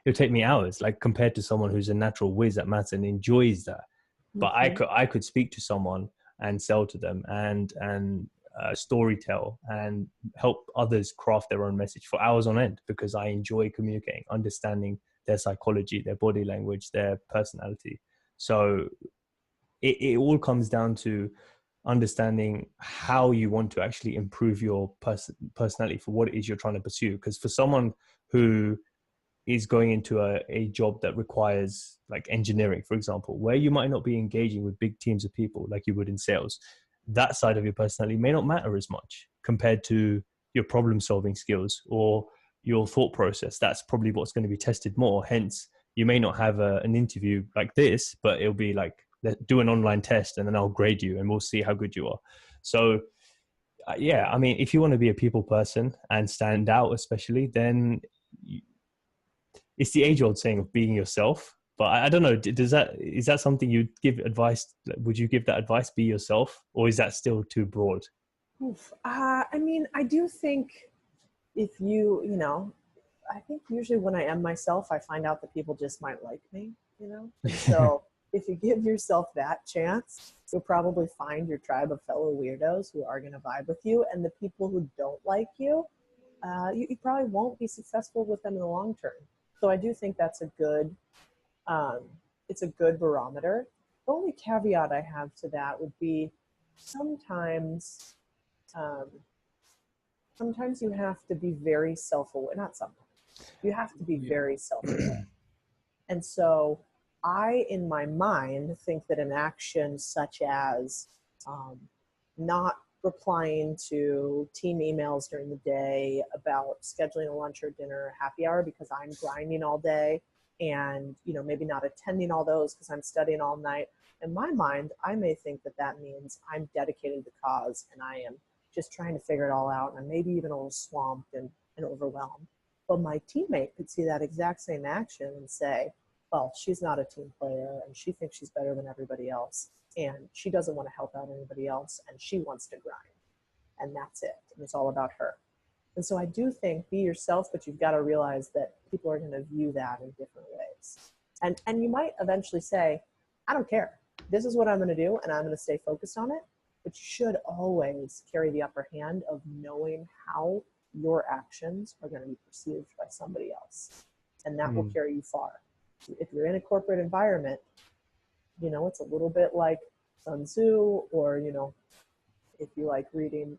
would take me hours, like, compared to someone who's a natural whiz at maths and enjoys that. But Mm-hmm. I could speak to someone and sell to them and story tell and help others craft their own message for hours on end, because I enjoy communicating, understanding their psychology, their body language, their personality. So it all comes down to understanding how you want to actually improve your personality for what it is you're trying to pursue. Because for someone who is going into a job that requires, like, engineering, for example, where you might not be engaging with big teams of people like you would in sales, that side of your personality may not matter as much compared to your problem solving skills or your thought process. That's probably what's going to be tested more. Hence, you may not have an interview like this, but it'll be like, do an online test and then I'll grade you and we'll see how good you are. So yeah, I mean, if you want to be a people person and stand out, especially, then it's the age old saying of being yourself. But I don't know, is that something you'd give advice? Would you give that advice, be yourself, or is that still too broad? I mean, I do think if I think usually when I am myself, I find out that people just might like me, And so if you give yourself that chance, you'll probably find your tribe of fellow weirdos who are going to vibe with you. And the people who don't like you, you probably won't be successful with them in the long term. So I do think that's um, it's a good barometer. The only caveat I have to that would be sometimes, um, sometimes you have to be very self-aware, not sometimes, you have to be very self-aware. And so I, in my mind, think that an action such as um, not replying to team emails during the day about scheduling a lunch or dinner or happy hour because I'm grinding all day, and maybe not attending all those because I'm studying all night. In my mind, I may think that that means I'm dedicated to the cause and I am just trying to figure it all out, and I'm maybe even a little swamped and overwhelmed. But my teammate could see that exact same action and say, well, she's not a team player and she thinks she's better than everybody else, and she doesn't want to help out anybody else, and she wants to grind, and that's it, and it's all about her. And so I do think be yourself, but you've got to realize that people are going to view that in different ways. And you might eventually say, I don't care, this is what I'm going to do and I'm going to stay focused on it. But you should always carry the upper hand of knowing how your actions are going to be perceived by somebody else, and that will carry you far. If you're in a corporate environment, it's a little bit like Sun Tzu, or if you like reading,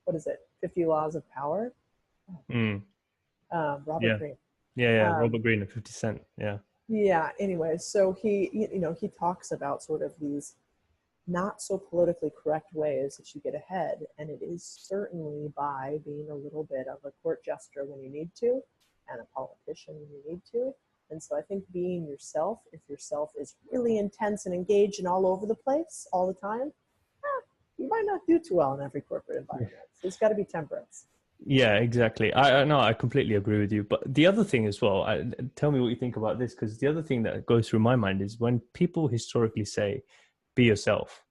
what is it, 50 Laws of Power? Robert Yeah. Greene. Yeah. Robert Greene and 50 Cent. Yeah. Yeah. Anyway, so he talks about sort of these not so politically correct ways that you get ahead, and it is certainly by being a little bit of a court jester when you need to, and a politician when you need to. And so I think being yourself, if yourself is really intense and engaged and all over the place all the time, you might not do too well in every corporate environment. So there's got to be temperance. Yeah, exactly. I know, I completely agree with you. But the other thing as well, tell me what you think about this, because the other thing that goes through my mind is when people historically say, be yourself.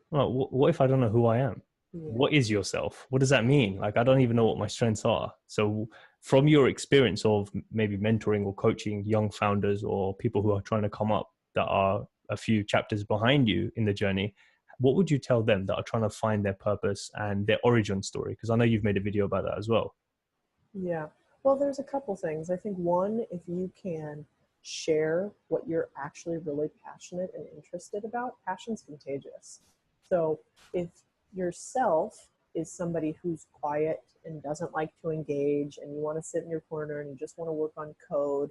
Well, what if I don't know who I am? Yeah. What is yourself? What does that mean? Like, I don't even know what my strengths are. So from your experience of maybe mentoring or coaching young founders or people who are trying to come up that are a few chapters behind you in the journey, what would you tell them that are trying to find their purpose and their origin story? Because I know you've made a video about that as well. Yeah. Well, there's a couple things. I think one, if you can share what you're actually really passionate and interested about, passion's contagious. So if yourself is somebody who's quiet and doesn't like to engage, and you want to sit in your corner and you just want to work on code,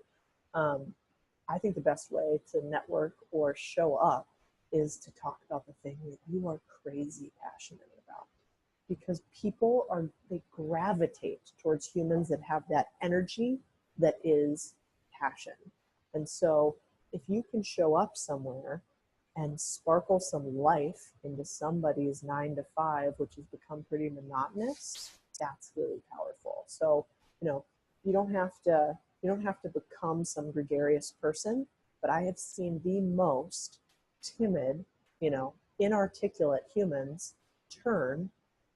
I think the best way to network or show up is to talk about the thing that you are crazy passionate about. Because people they gravitate towards humans that have that energy that is passion. And so if you can show up somewhere and sparkle some life into somebody's 9 to 5, which has become pretty monotonous, that's really powerful. So, you don't have to become some gregarious person, but I have seen the most timid, inarticulate humans turn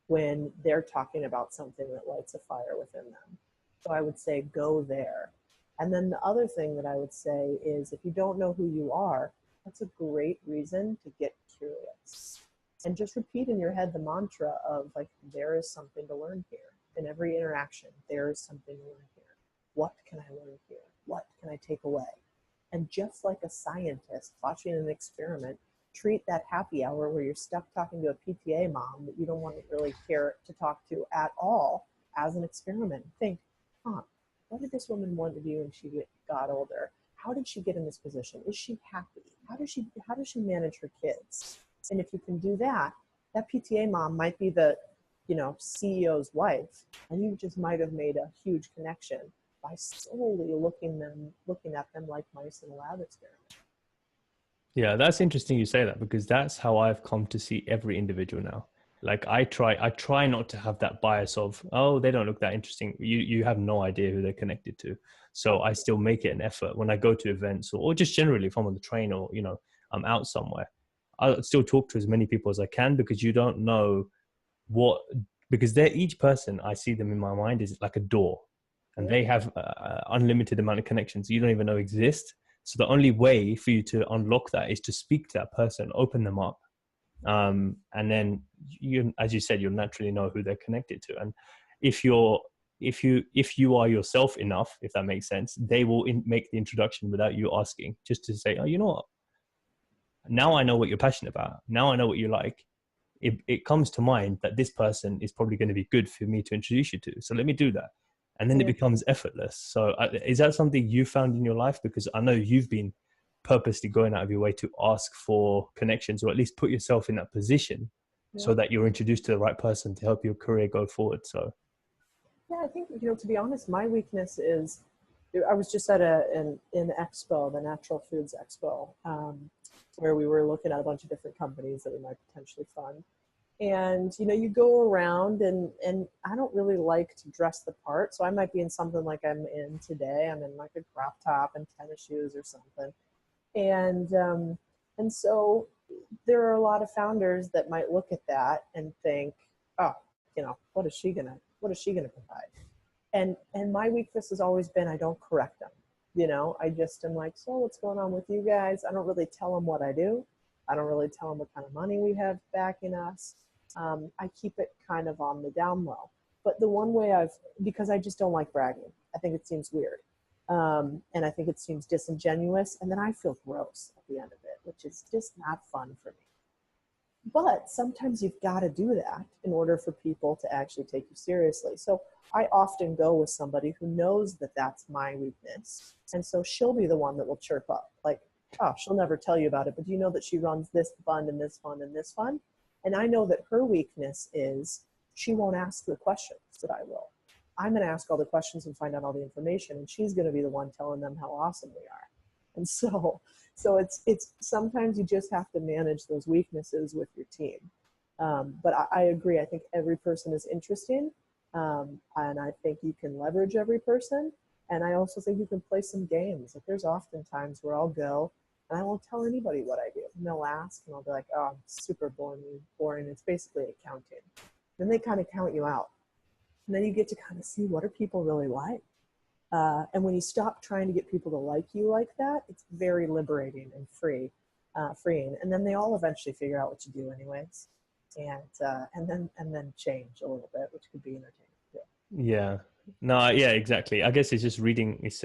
when they're talking about something that lights a fire within them. So I would say go there. And then the other thing that I would say is, if you don't know who you are, that's a great reason to get curious. And just repeat in your head the mantra of, like, there is something to learn here. In every interaction, there is something to learn here. What can I learn here? What can I take away? And just like a scientist watching an experiment, treat that happy hour where you're stuck talking to a PTA mom that you don't want to really care to talk to at all as an experiment. Think, what did this woman want to do when she got older? How did she get in this position? Is she happy? How does she manage her kids? And if you can do that, that PTA mom might be the CEO's wife, and you just might have made a huge connection by solely looking at them like mice in a lab experiment. Yeah, that's interesting you say that, because that's how I've come to see every individual now. Like I try not to have that bias of, oh, they don't look that interesting. You have no idea who they're connected to. So I still make it an effort when I go to events, or just generally if I'm on the train, or, I'm out somewhere, I'll still talk to as many people as I can, because you don't know because they're, each person, I see them in my mind is like a door, and they have unlimited amount of connections you don't even know exist. So the only way for you to unlock that is to speak to that person, open them up. And then as you said, you'll naturally know who they're connected to. And if you are yourself enough, if that makes sense, they will make the introduction without you asking, just to say, oh, you know what? Now I know what you're passionate about. Now I know what you like. It comes to mind that this person is probably going to be good for me to introduce you to. So let me do that. and then it Yeah. becomes effortless. So is that something you found in your life? Because I know you've been purposely going out of your way to ask for connections, or at least put yourself in that position so Yeah. that you're introduced to the right person to help your career go forward. So Yeah, I think, to be honest, my weakness is, I was just at an expo, the Natural Foods Expo, where we were looking at a bunch of different companies that we might potentially fund. And, you go around and I don't really like to dress the part. So I might be in something like I'm in today. I'm in like a crop top and tennis shoes or something. And so there are a lot of founders that might look at that and think, oh, what is she gonna provide? And my weakness has always been, I don't correct them. I just am like, so what's going on with you guys? I don't really tell them what I do. I don't really tell them what kind of money we have backing us. I keep it kind of on the down low. But the one way because I just don't like bragging. I think it seems weird. And I think it seems disingenuous. And then I feel gross at the end of it, which is just not fun for me. But sometimes you've got to do that in order for people to actually take you seriously. So I often go with somebody who knows that that's my weakness. And so she'll be the one that will chirp up. Like, oh, she'll never tell you about it, but do you know that she runs this fund and this fund and this fund? And I know that her weakness is she won't ask the questions that I will. I'm going to ask all the questions and find out all the information, and she's going to be the one telling them how awesome we are. And so it's sometimes you just have to manage those weaknesses with your team. But I agree. I think every person is interesting, and I think you can leverage every person. And I also think you can play some games. Like, there's often times where I'll go and I won't tell anybody what I do. And they'll ask, and I'll be like, oh, it's super boring. It's basically accounting. Then they kind of count you out. And then you get to kind of see, what are people really like? And when you stop trying to get people to like you like that, it's very liberating and freeing. And then they all eventually figure out what you do anyways. And then change a little bit, which could be entertaining too. yeah, no, yeah, exactly. I guess it's just reading. It's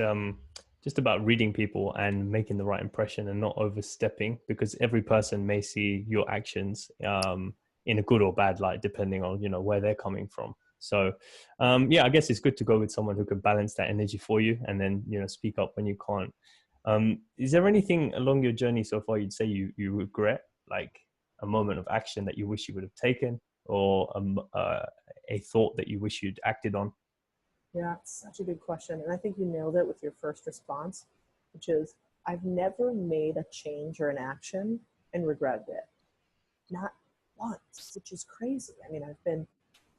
just about reading people and making the right impression and not overstepping, because every person may see your actions in a good or bad light, depending on where they're coming from. So yeah, I guess it's good to go with someone who can balance that energy for you, and then speak up when you can't. Is there anything along your journey so far you'd say you regret, like a moment of action that you wish you would have taken, or a thought that you wish you'd acted on? Yeah, it's such a good question. And I think you nailed it with your first response, which is, I've never made a change or an action and regretted it. Not once, which is crazy. I mean, I've been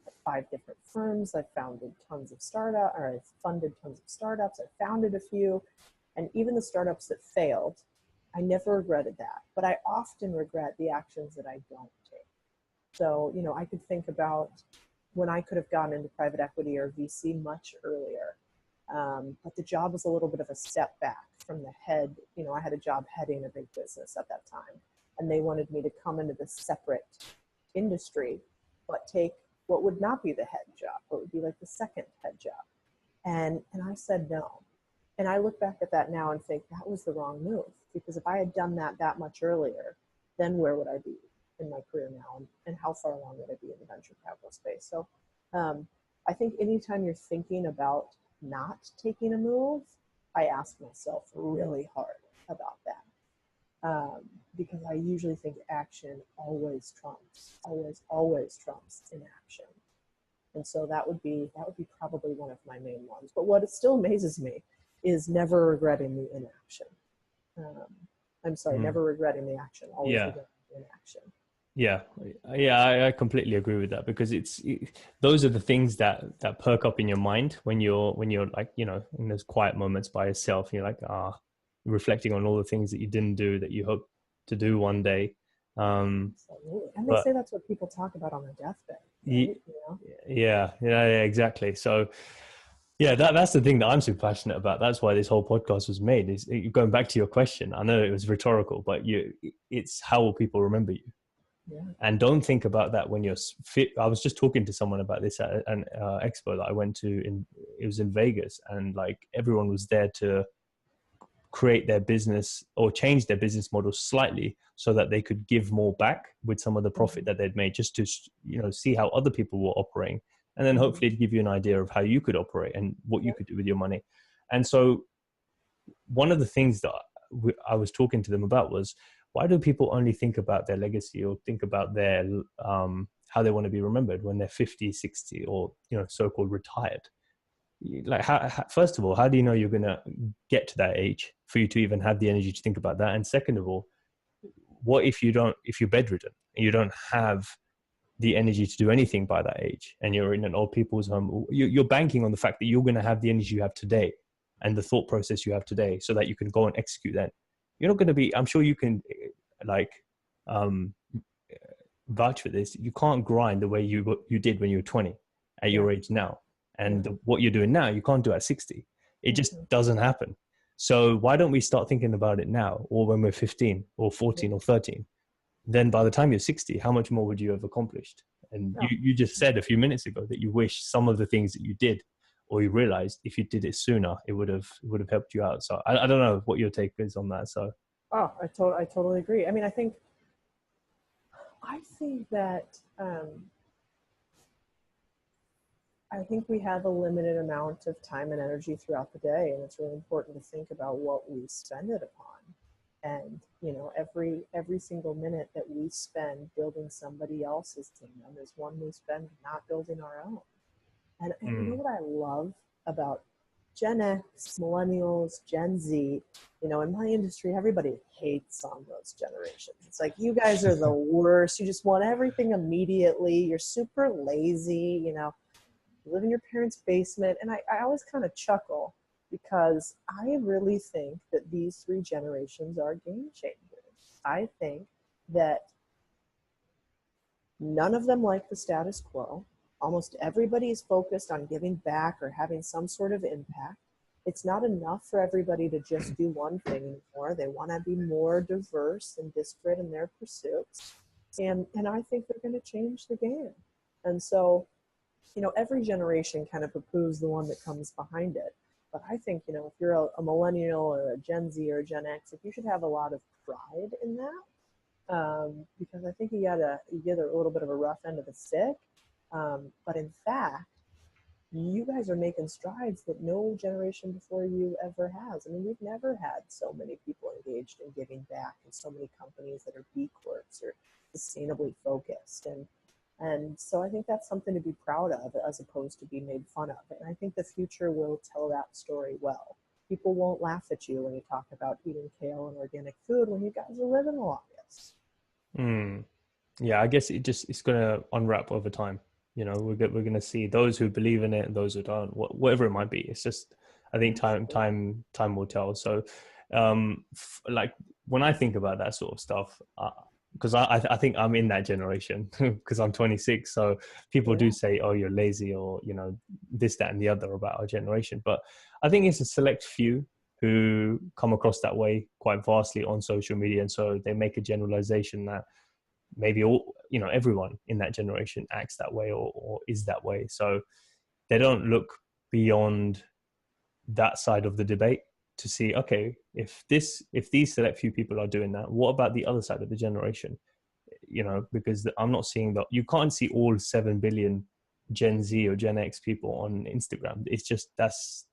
at 5 different firms. I've funded tons of startups. I founded a few. And even the startups that failed, I never regretted that. But I often regret the actions that I don't take. So, I could think about when I could have gone into private equity or VC much earlier. But the job was a little bit of a step back from the head. I had a job heading a big business at that time, and they wanted me to come into this separate industry, but take what would not be the head job, what would be like the second head job. And I said no. And I look back at that now and think that was the wrong move, because if I had done that much earlier, then where would I be in my career now, and how far along would I be in the venture capital space? So I think anytime you're thinking about not taking a move, I ask myself really hard about that, because I usually think action always trumps inaction. And so that would be probably one of my main ones. But what still amazes me is never regretting the inaction. Never regretting the action, always regretting the inaction. Yeah, I completely agree with that, because those are the things that perk up in your mind when you're like, in those quiet moments by yourself, and you're like, reflecting on all the things that you didn't do that you hope to do one day. Absolutely. And they say that's what people talk about on their deathbed, right? Yeah, exactly. So yeah, that's the thing that I'm super passionate about. That's why this whole podcast was made, is going back to your question. I know it was rhetorical, but it's how will people remember you? Yeah. And don't think about that when you're fit. I was just talking to someone about this at an expo that I went to it was in Vegas, and like everyone was there to create their business or change their business model slightly so that they could give more back with some of the profit that they'd made, just to see how other people were operating. and then Mm-hmm. hopefully to give you an idea of how you could operate and what you Yeah. could do with your money. And so one of the things that I was talking to them about was, why do people only think about their legacy or think about their how they want to be remembered when they're 50, 60, or so-called retired? Like, first of all, how do you know you're going to get to that age for you to even have the energy to think about that? And second of all, what if you're bedridden and you don't have the energy to do anything by that age, and you're in an old people's home? You're banking on the fact that you're going to have the energy you have today and the thought process you have today so that you can go and execute that. You're not going to be, I'm sure you can, like, um vouch for this, you can't grind the way you did when you were 20 at Yeah. your age now. Yeah. And what you're doing now, you can't do at 60. It just Mm-hmm. doesn't happen. So why don't we start thinking about it now, or when we're 15 or 14 or 13? Then by the time you're 60, how much more would you have accomplished? And Yeah. you just said a few minutes ago that you wish some of the things that you did, or you realized if you did it sooner, it would have helped you out. So I don't know what your take is on that. So Oh, I totally agree. I mean, I think that I think we have a limited amount of time and energy throughout the day, and it's really important to think about what we spend it upon. And every single minute that we spend building somebody else's kingdom is one we spend not building our own. And you know what I love about Gen X, Millennials, Gen Z? In my industry, everybody hates on those generations. It's like, you guys are the worst. You just want everything immediately. You're super lazy. You live in your parents' basement. And I always kind of chuckle because I really think that these three generations are game changers. I think that none of them like the status quo. Almost everybody is focused on giving back or having some sort of impact. It's not enough for everybody to just do one thing anymore. They want to be more diverse and disparate in their pursuits. And I think they're going to change the game. And so, every generation kind of poo-poos the one that comes behind it. But I think, if you're a millennial or a Gen Z or a Gen X, if you should have a lot of pride in that, because I think you get a little bit of a rough end of the stick. But in fact, you guys are making strides that no generation before you ever has. I mean, we've never had so many people engaged in giving back, and so many companies that are B Corps or sustainably focused. And so I think that's something to be proud of as opposed to be made fun of. And I think the future will tell that story well. People won't laugh at you when you talk about eating kale and organic food when you guys are living the longest. yeah, I guess it's going to unwrap over time. We're going to see those who believe in it and those who don't, whatever it might be. It's just, I think time will tell. So like, when I think about that sort of stuff, because I think I'm in that generation because I'm 26. So people do Yeah. say, oh, you're lazy, or this, that, and the other about our generation. But I think it's a select few who come across that way quite vastly on social media, and so they make a generalization that maybe everyone in that generation acts that way, or is that way. So they don't look beyond that side of the debate to see, okay, if these select few people are doing that, what about the other side of the generation? Because I'm not seeing that. You can't see all 7 billion Gen Z or Gen X people on Instagram. It's just, that's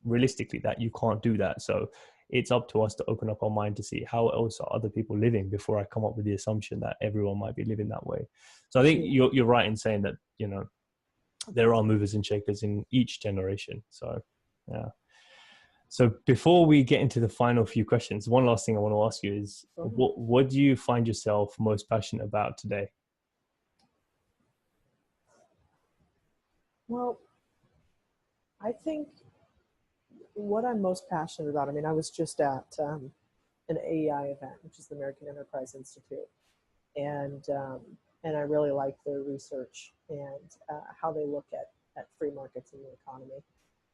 realistically that you can't do that. So it's up to us to open up our mind to see how else are other people living before I come up with the assumption that everyone might be living that way. So I think you're right in saying that, there are movers and shakers in each generation. So yeah. So before we get into the final few questions, one last thing I want to ask you is, what do you find yourself most passionate about today? Well, I think what I'm most passionate about, I mean, I was just at an AEI event, which is the American Enterprise Institute, and I really like their research and how they look at free markets in the economy.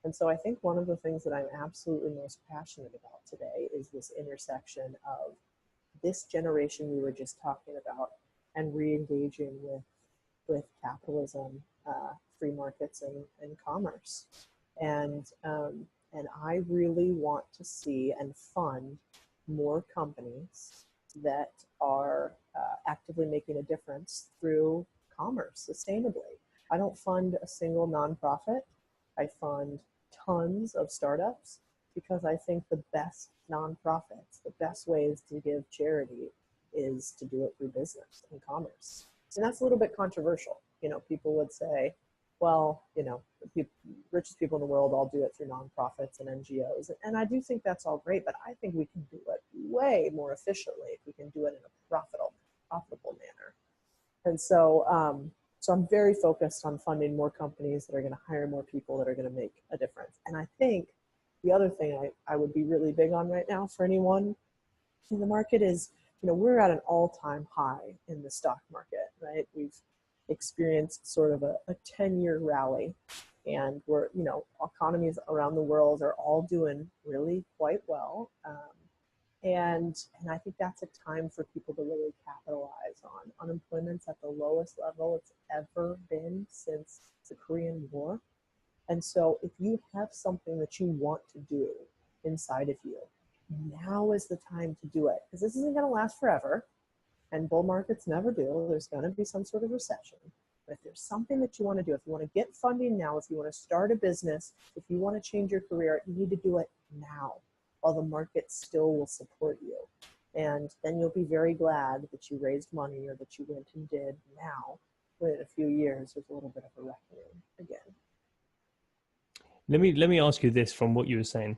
And so I think one of the things that I'm absolutely most passionate about today is this intersection of this generation we were just talking about and re-engaging with capitalism, free markets, and commerce. And I really want to see and fund more companies that are actively making a difference through commerce sustainably. I don't fund a single nonprofit. I fund tons of startups because I think the best nonprofits, the best ways to give charity is to do it through business and commerce. And that's a little bit controversial. You know, people would say, well, you know, the richest people in the world all do it through nonprofits and NGOs. And I do think that's all great, but I think we can do it way more efficiently if we can do it in a profitable manner. And so I'm very focused on funding more companies that are going to hire more people that are going to make a difference. And I think the other thing I would be really big on right now for anyone in the market is, you know, we're at an all-time high in the stock market, right? We've experienced sort of a 10-year rally, and we're, you know, economies around the world are all doing really quite well. And I think that's a time for people to really capitalize on. Unemployment's at the lowest level it's ever been since the Korean War. And so if you have something that you want to do inside of you, now is the time to do it. Because this isn't going to last forever. And bull markets never do. There's going to be some sort of recession. But if there's something that you want to do, if you want to get funding now, if you want to start a business, if you want to change your career, you need to do it now, while the market still will support you. And then you'll be very glad that you raised money or that you went and did now, when in a few years there's a little bit of a reckoning again. Let me ask you this from what you were saying.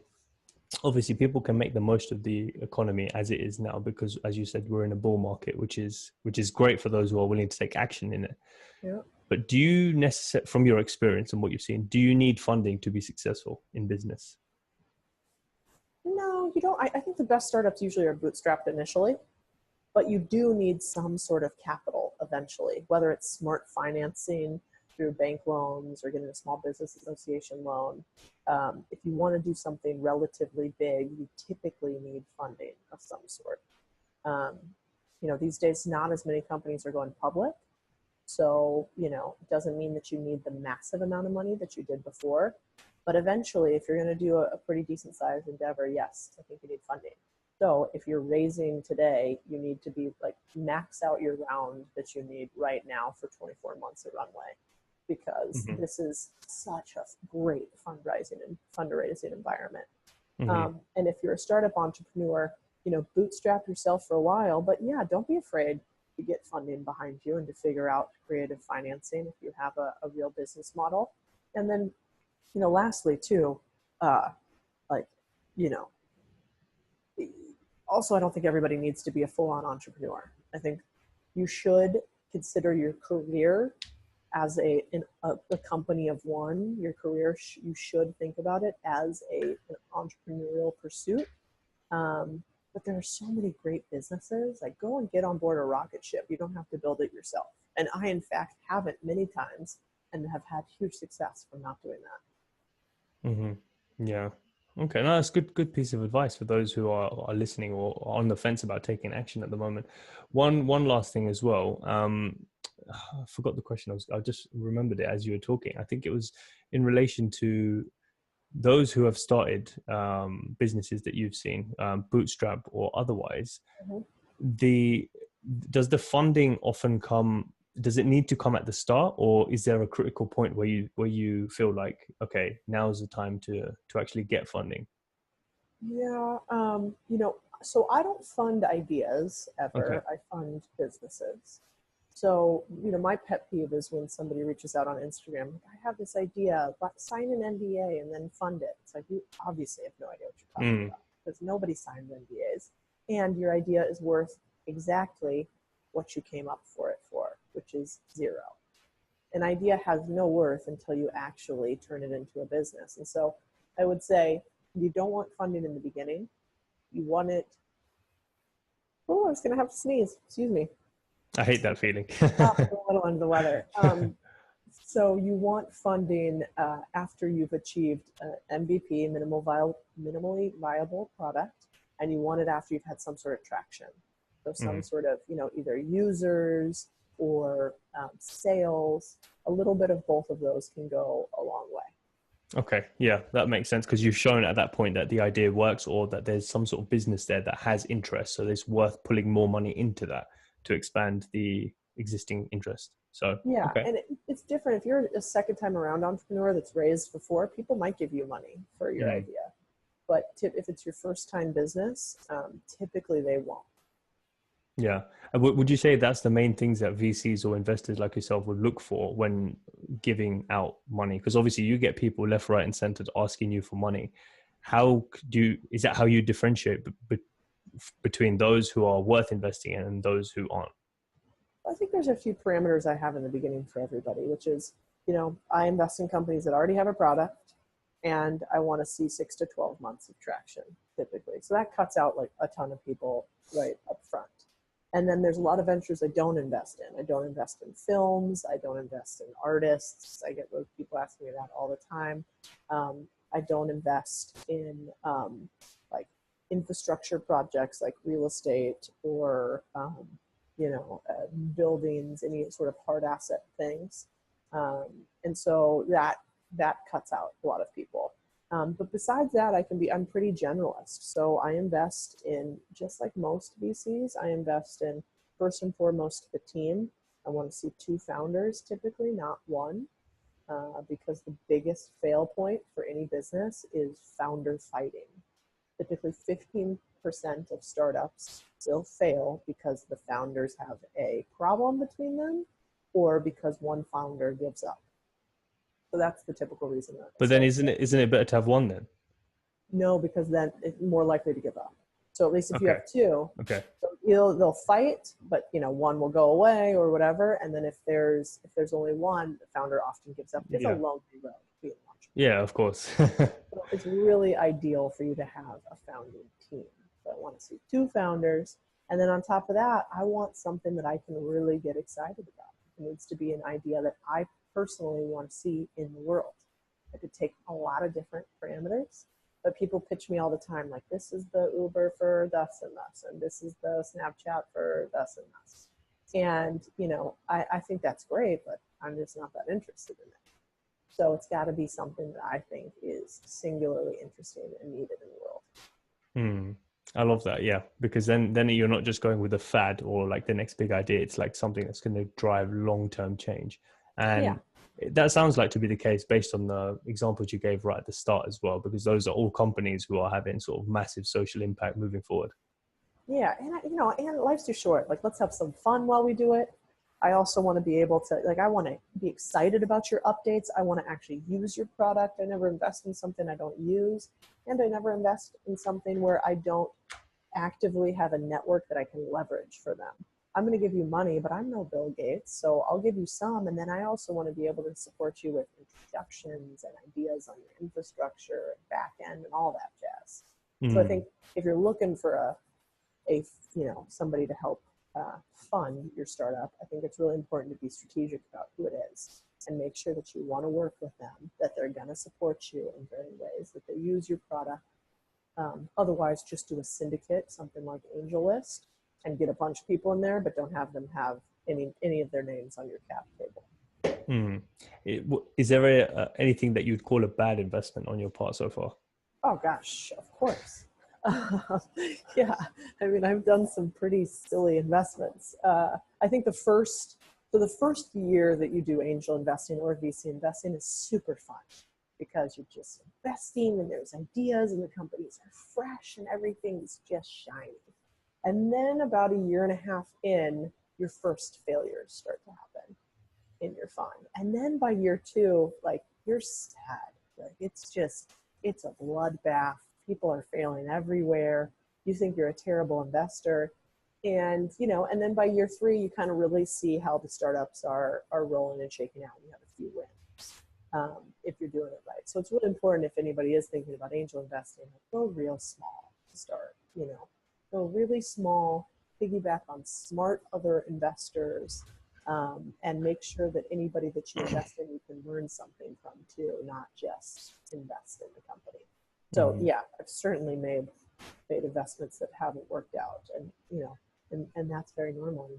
Obviously, people can make the most of the economy as it is now because, as you said, we're in a bull market, which is great for those who are willing to take action in it. Yeah. But do you necessarily, from your experience and what you've seen, do you need funding to be successful in business? No, you don't. I think the best startups usually are bootstrapped initially, but you do need some sort of capital eventually, whether it's smart financing through bank loans or getting a small business association loan. If you want to do something relatively big, you typically need funding of some sort. You know, these days, not as many companies are going public. So, you know, it doesn't mean that you need the massive amount of money that you did before. But eventually, if you're going to do a pretty decent sized endeavor, yes, I think you need funding. So if you're raising today, you need to be like max out your round that you need right now for 24 months of runway, because this is such a great fundraising environment. And if you're a startup entrepreneur, you know, bootstrap yourself for a while, but yeah, don't be afraid to get funding behind you and to figure out creative financing if you have a real business model. And then, you know, lastly too, like, you know, also, I don't think everybody needs to be a full-on entrepreneur. I think you should consider your career as a company of one. Your career, you should think about it as an entrepreneurial pursuit. But there are so many great businesses. Like, go and get on board a rocket ship. You don't have to build it yourself. And I, in fact, haven't many times and have had huge success from not doing that. Yeah. Okay. No, that's good piece of advice for those who are listening or are on the fence about taking action at the moment. One last thing as well. I forgot the question. I just remembered it as you were talking. I think it was in relation to those who have started businesses that you've seen, bootstrap or otherwise. Does the funding often come? Does it need to come at the start, or is there a critical point where you feel like, okay, now's the time to actually get funding? Yeah, you know, so I don't fund ideas ever. Okay. I fund businesses. So, you know, my pet peeve is when somebody reaches out on Instagram, like, I have this idea, but sign an NDA and then fund it. It's like, you obviously have no idea what you're talking about, because nobody signs NDAs. And your idea is worth exactly what you came up for it for, which is zero. An idea has no worth until you actually turn it into a business. And so I would say you don't want funding in the beginning. You want it. Oh, I was going to have to sneeze. Excuse me. I hate that feeling. A little under the weather. So you want funding after you've achieved MVP, minimally viable product, and you want it after you've had some sort of traction. So some sort of, you know, either users or sales. A little bit of both of those can go a long way. Okay. Yeah, that makes sense, because you've shown at that point that the idea works, or that there's some sort of business there that has interest. So it's worth pulling more money into that to expand the existing interest. So, Yeah, okay. and it's different. If you're a second time around entrepreneur that's raised before, people might give you money for your Mm, idea. But if it's your first time business, typically they won't. yeah. And would you say that's the main things that VCs or investors like yourself would look for when giving out money? Because obviously you get people left, right, and center asking you for money. Is that how you differentiate between those who are worth investing in and those who aren't? I think there's a few parameters I have in the beginning for everybody, which is, I invest in companies that already have a product and I want to see 6 to 12 months of traction typically. So that cuts out like a ton of people right up front. And then there's a lot of ventures I don't invest in. I don't invest in films. I don't invest in artists. I get those people asking me that all the time. I don't invest in like infrastructure projects like real estate or buildings, any sort of hard asset things. Um, and so that cuts out a lot of people. But besides that, I'm pretty generalist. So I invest in, just like most VCs, I invest in first and foremost the team. I want to see 2 founders typically, not one, because the biggest fail point for any business is founder fighting. Typically 15% of startups will fail because the founders have a problem between them or because one founder gives up. So that's the typical reason that But then startups isn't it better to have one then? no, because then it's more likely to give up. So at least if you Okay. have 2, Okay. they'll fight, but one will go away or whatever. And then if there's only one, the founder often gives up. It's a Yeah. lonely road being an entrepreneur. Yeah, of course. So it's really ideal for you to have a founding team. So I want to see 2 founders. And then on top of that, I want something that I can really get excited about. It needs to be an idea that I personally want to see in the world. It could take a lot of different parameters, but people pitch me all the time like, this is the Uber for thus and thus, and this is the Snapchat for thus and thus. And, I think that's great, but I'm just not that interested in it. So it's got to be something that I think is singularly interesting and needed in the world. Hmm. I love that. Yeah, because then you're not just going with a fad or like the next big idea. It's like something that's going to drive long-term change. Yeah. And that sounds like to be the case based on the examples you gave right at the start as well, because those are all companies who are having sort of massive social impact moving forward. Yeah. And life's too short. Like, let's have some fun while we do it. I also want to be able to, I want to be excited about your updates. I want to actually use your product. I never invest in something I don't use. And I never invest in something where I don't actively have a network that I can leverage for them. I'm going to give you money, but I'm no Bill Gates, so I'll give you some. And then I also want to be able to support you with introductions and ideas on your infrastructure and back end and all that jazz. So I Hmm. think if you're looking for somebody to help fund your startup, I think it's really important to be strategic about who it is and make sure that you want to work with them, that they're going to support you in varying ways, that they use your product. Otherwise, just do a syndicate, something like AngelList, and get a bunch of people in there, but don't have them have any of their names on your cap table. Hmm. Is there anything that you'd call a bad investment on your part so far? Oh gosh, of course. Yeah, I mean, I've done some pretty silly investments. I think the first year that you do angel investing or VC investing is super fun because you're just investing and there's ideas and the companies are fresh and everything's just shiny. And then about a year and a half in, your first failures start to happen and you're fine. And then by year 2, like, you're sad. Like, it's a bloodbath. People are failing everywhere. You think you're a terrible investor. And then by year 3, you kind of really see how the startups are rolling and shaking out. You have a few wins if you're doing it right. So it's really important, if anybody is thinking about angel investing, go real small to start. Go really small, piggyback on smart other investors, and make sure that anybody that you invest in, you can learn something from too, not just invest in the company. So Hmm. yeah, I've certainly made investments that haven't worked out, and that's very normal.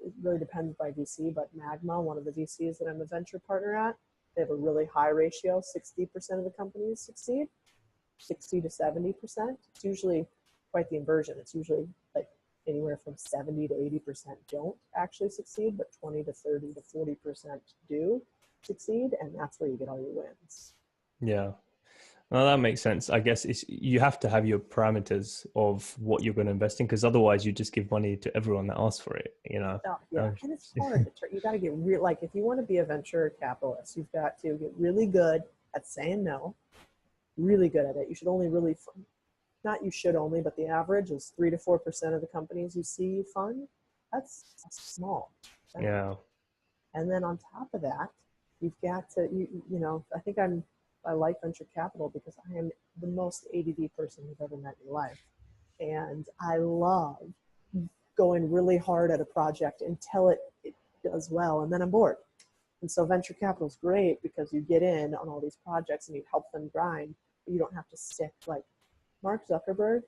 It really depends by VC, but Magma, one of the VCs that I'm a venture partner at, they have a really high ratio. 60% of the companies succeed, 60 to 70%. It's usually quite the inversion. It's usually like anywhere from 70 to 80% don't actually succeed, but 20 to 30 to 40% do succeed. And that's where you get all your wins. Yeah. Well, that makes sense. I guess you have to have your parameters of what you're going to invest in, because otherwise you just give money to everyone that asks for it, you know? Oh, yeah. And it's hard to you got to get real, like if you want to be a venture capitalist, you've got to get really good at saying no, really good at it. You should only really, not you should only, but the average is 3 to 4% of the companies you see you fund. That's small. Yeah. And then on top of that, you've got to, you know, I like venture capital because I am the most ADD person you've ever met in your life. And I love going really hard at a project until it does well, and then I'm bored. And so venture capital is great because you get in on all these projects and you help them grind, but you don't have to stick. Like Mark Zuckerberg,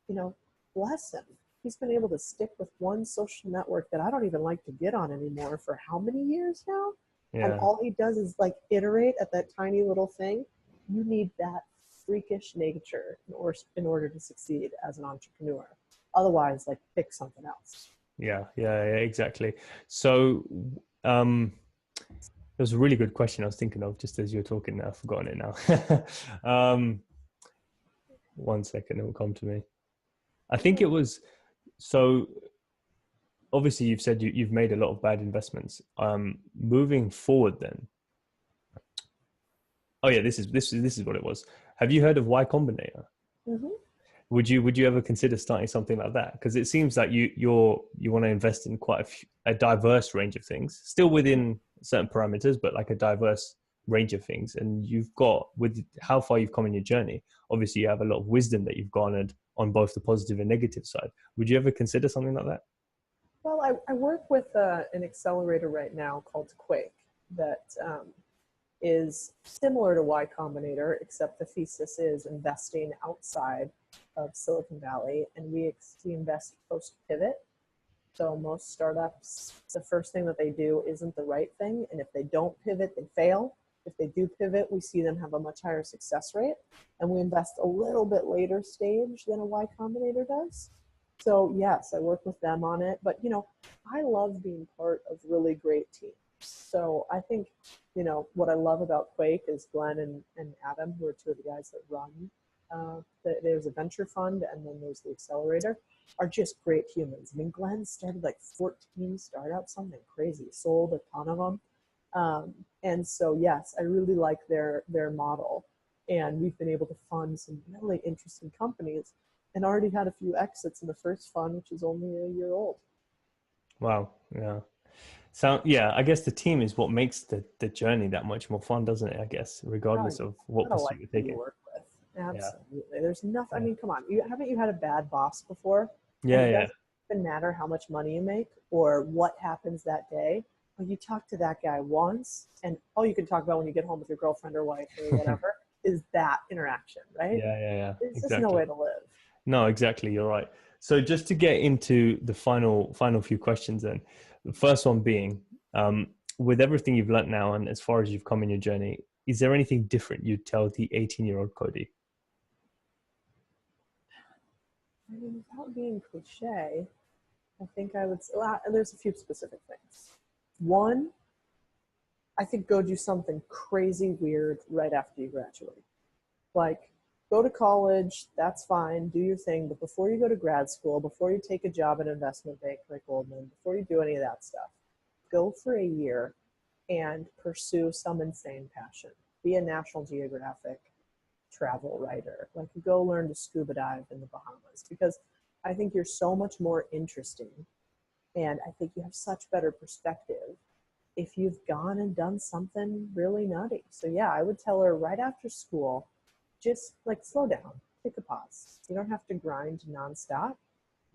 you know, bless him. He's been able to stick with one social network that I don't even like to get on anymore for how many years now? And Yeah. all he does is like iterate at that tiny little thing. You need that freakish nature in order to succeed as an entrepreneur. Otherwise, like pick something else. Yeah. Yeah. Yeah, exactly. So, it was a really good question I was thinking of just as you were talking. I've forgotten it now. 1 second, it will come to me. I think it was, so obviously you've said you've made a lot of bad investments. Moving forward then. Oh yeah, this is what it was. Have you heard of Y Combinator? Mm-hmm. Would you ever consider starting something like that? Because it seems that you want to invest in quite a diverse range of things, still within certain parameters, but like a diverse range of things. And you've got, with how far you've come in your journey, obviously you have a lot of wisdom that you've garnered on both the positive and negative side. Would you ever consider something like that? Well, I work with an accelerator right now called Quake that is similar to Y Combinator, except the thesis is investing outside of Silicon Valley, and we invest post-pivot. So most startups, the first thing that they do isn't the right thing, and if they don't pivot, they fail. If they do pivot, we see them have a much higher success rate, and we invest a little bit later stage than a Y Combinator does. So yes, I work with them on it, but you know, I love being part of really great teams. So I think, you know, what I love about Quake is Glenn and Adam, who are two of the guys that run. There's a venture fund and then there's the accelerator, are just great humans. I mean, Glenn started like 14 startups, something crazy, sold a ton of them. And so, yes, I really like their model. And we've been able to fund some really interesting companies and already had a few exits in the first fund, which is only a year old. Wow. Yeah. So yeah, I guess the team is what makes the journey that much more fun, doesn't it? I guess, regardless of what Gotta like pursuit you're who you taking. work with. Yeah. Absolutely. There's nothing. I Yeah. mean, come on. Haven't you had a bad boss before? And Yeah. it Yeah. doesn't even matter how much money you make or what happens that day. But you talk to that guy once, and all you can talk about when you get home with your girlfriend or wife or whatever is that interaction, right? Yeah. Yeah. Yeah. There's just no Exactly. way to live. No, exactly. You're right. So just to get into the final few questions, then, the first one being, with everything you've learned now, and as far as you've come in your journey, is there anything different you'd tell the 18-year-old Codie? I mean, without being cliche, I think I would say, well, there's a few specific things. One, I think go do something crazy weird right after you graduate. Like, go to college, that's fine, do your thing, but before you go to grad school, before you take a job at an investment bank like Goldman, before you do any of that stuff, go for a year and pursue some insane passion. Be a National Geographic travel writer. Like, go learn to scuba dive in the Bahamas because I think you're so much more interesting and I think you have such better perspective if you've gone and done something really nutty. So yeah, I would tell her right after school, just like slow down, take a pause. You don't have to grind nonstop.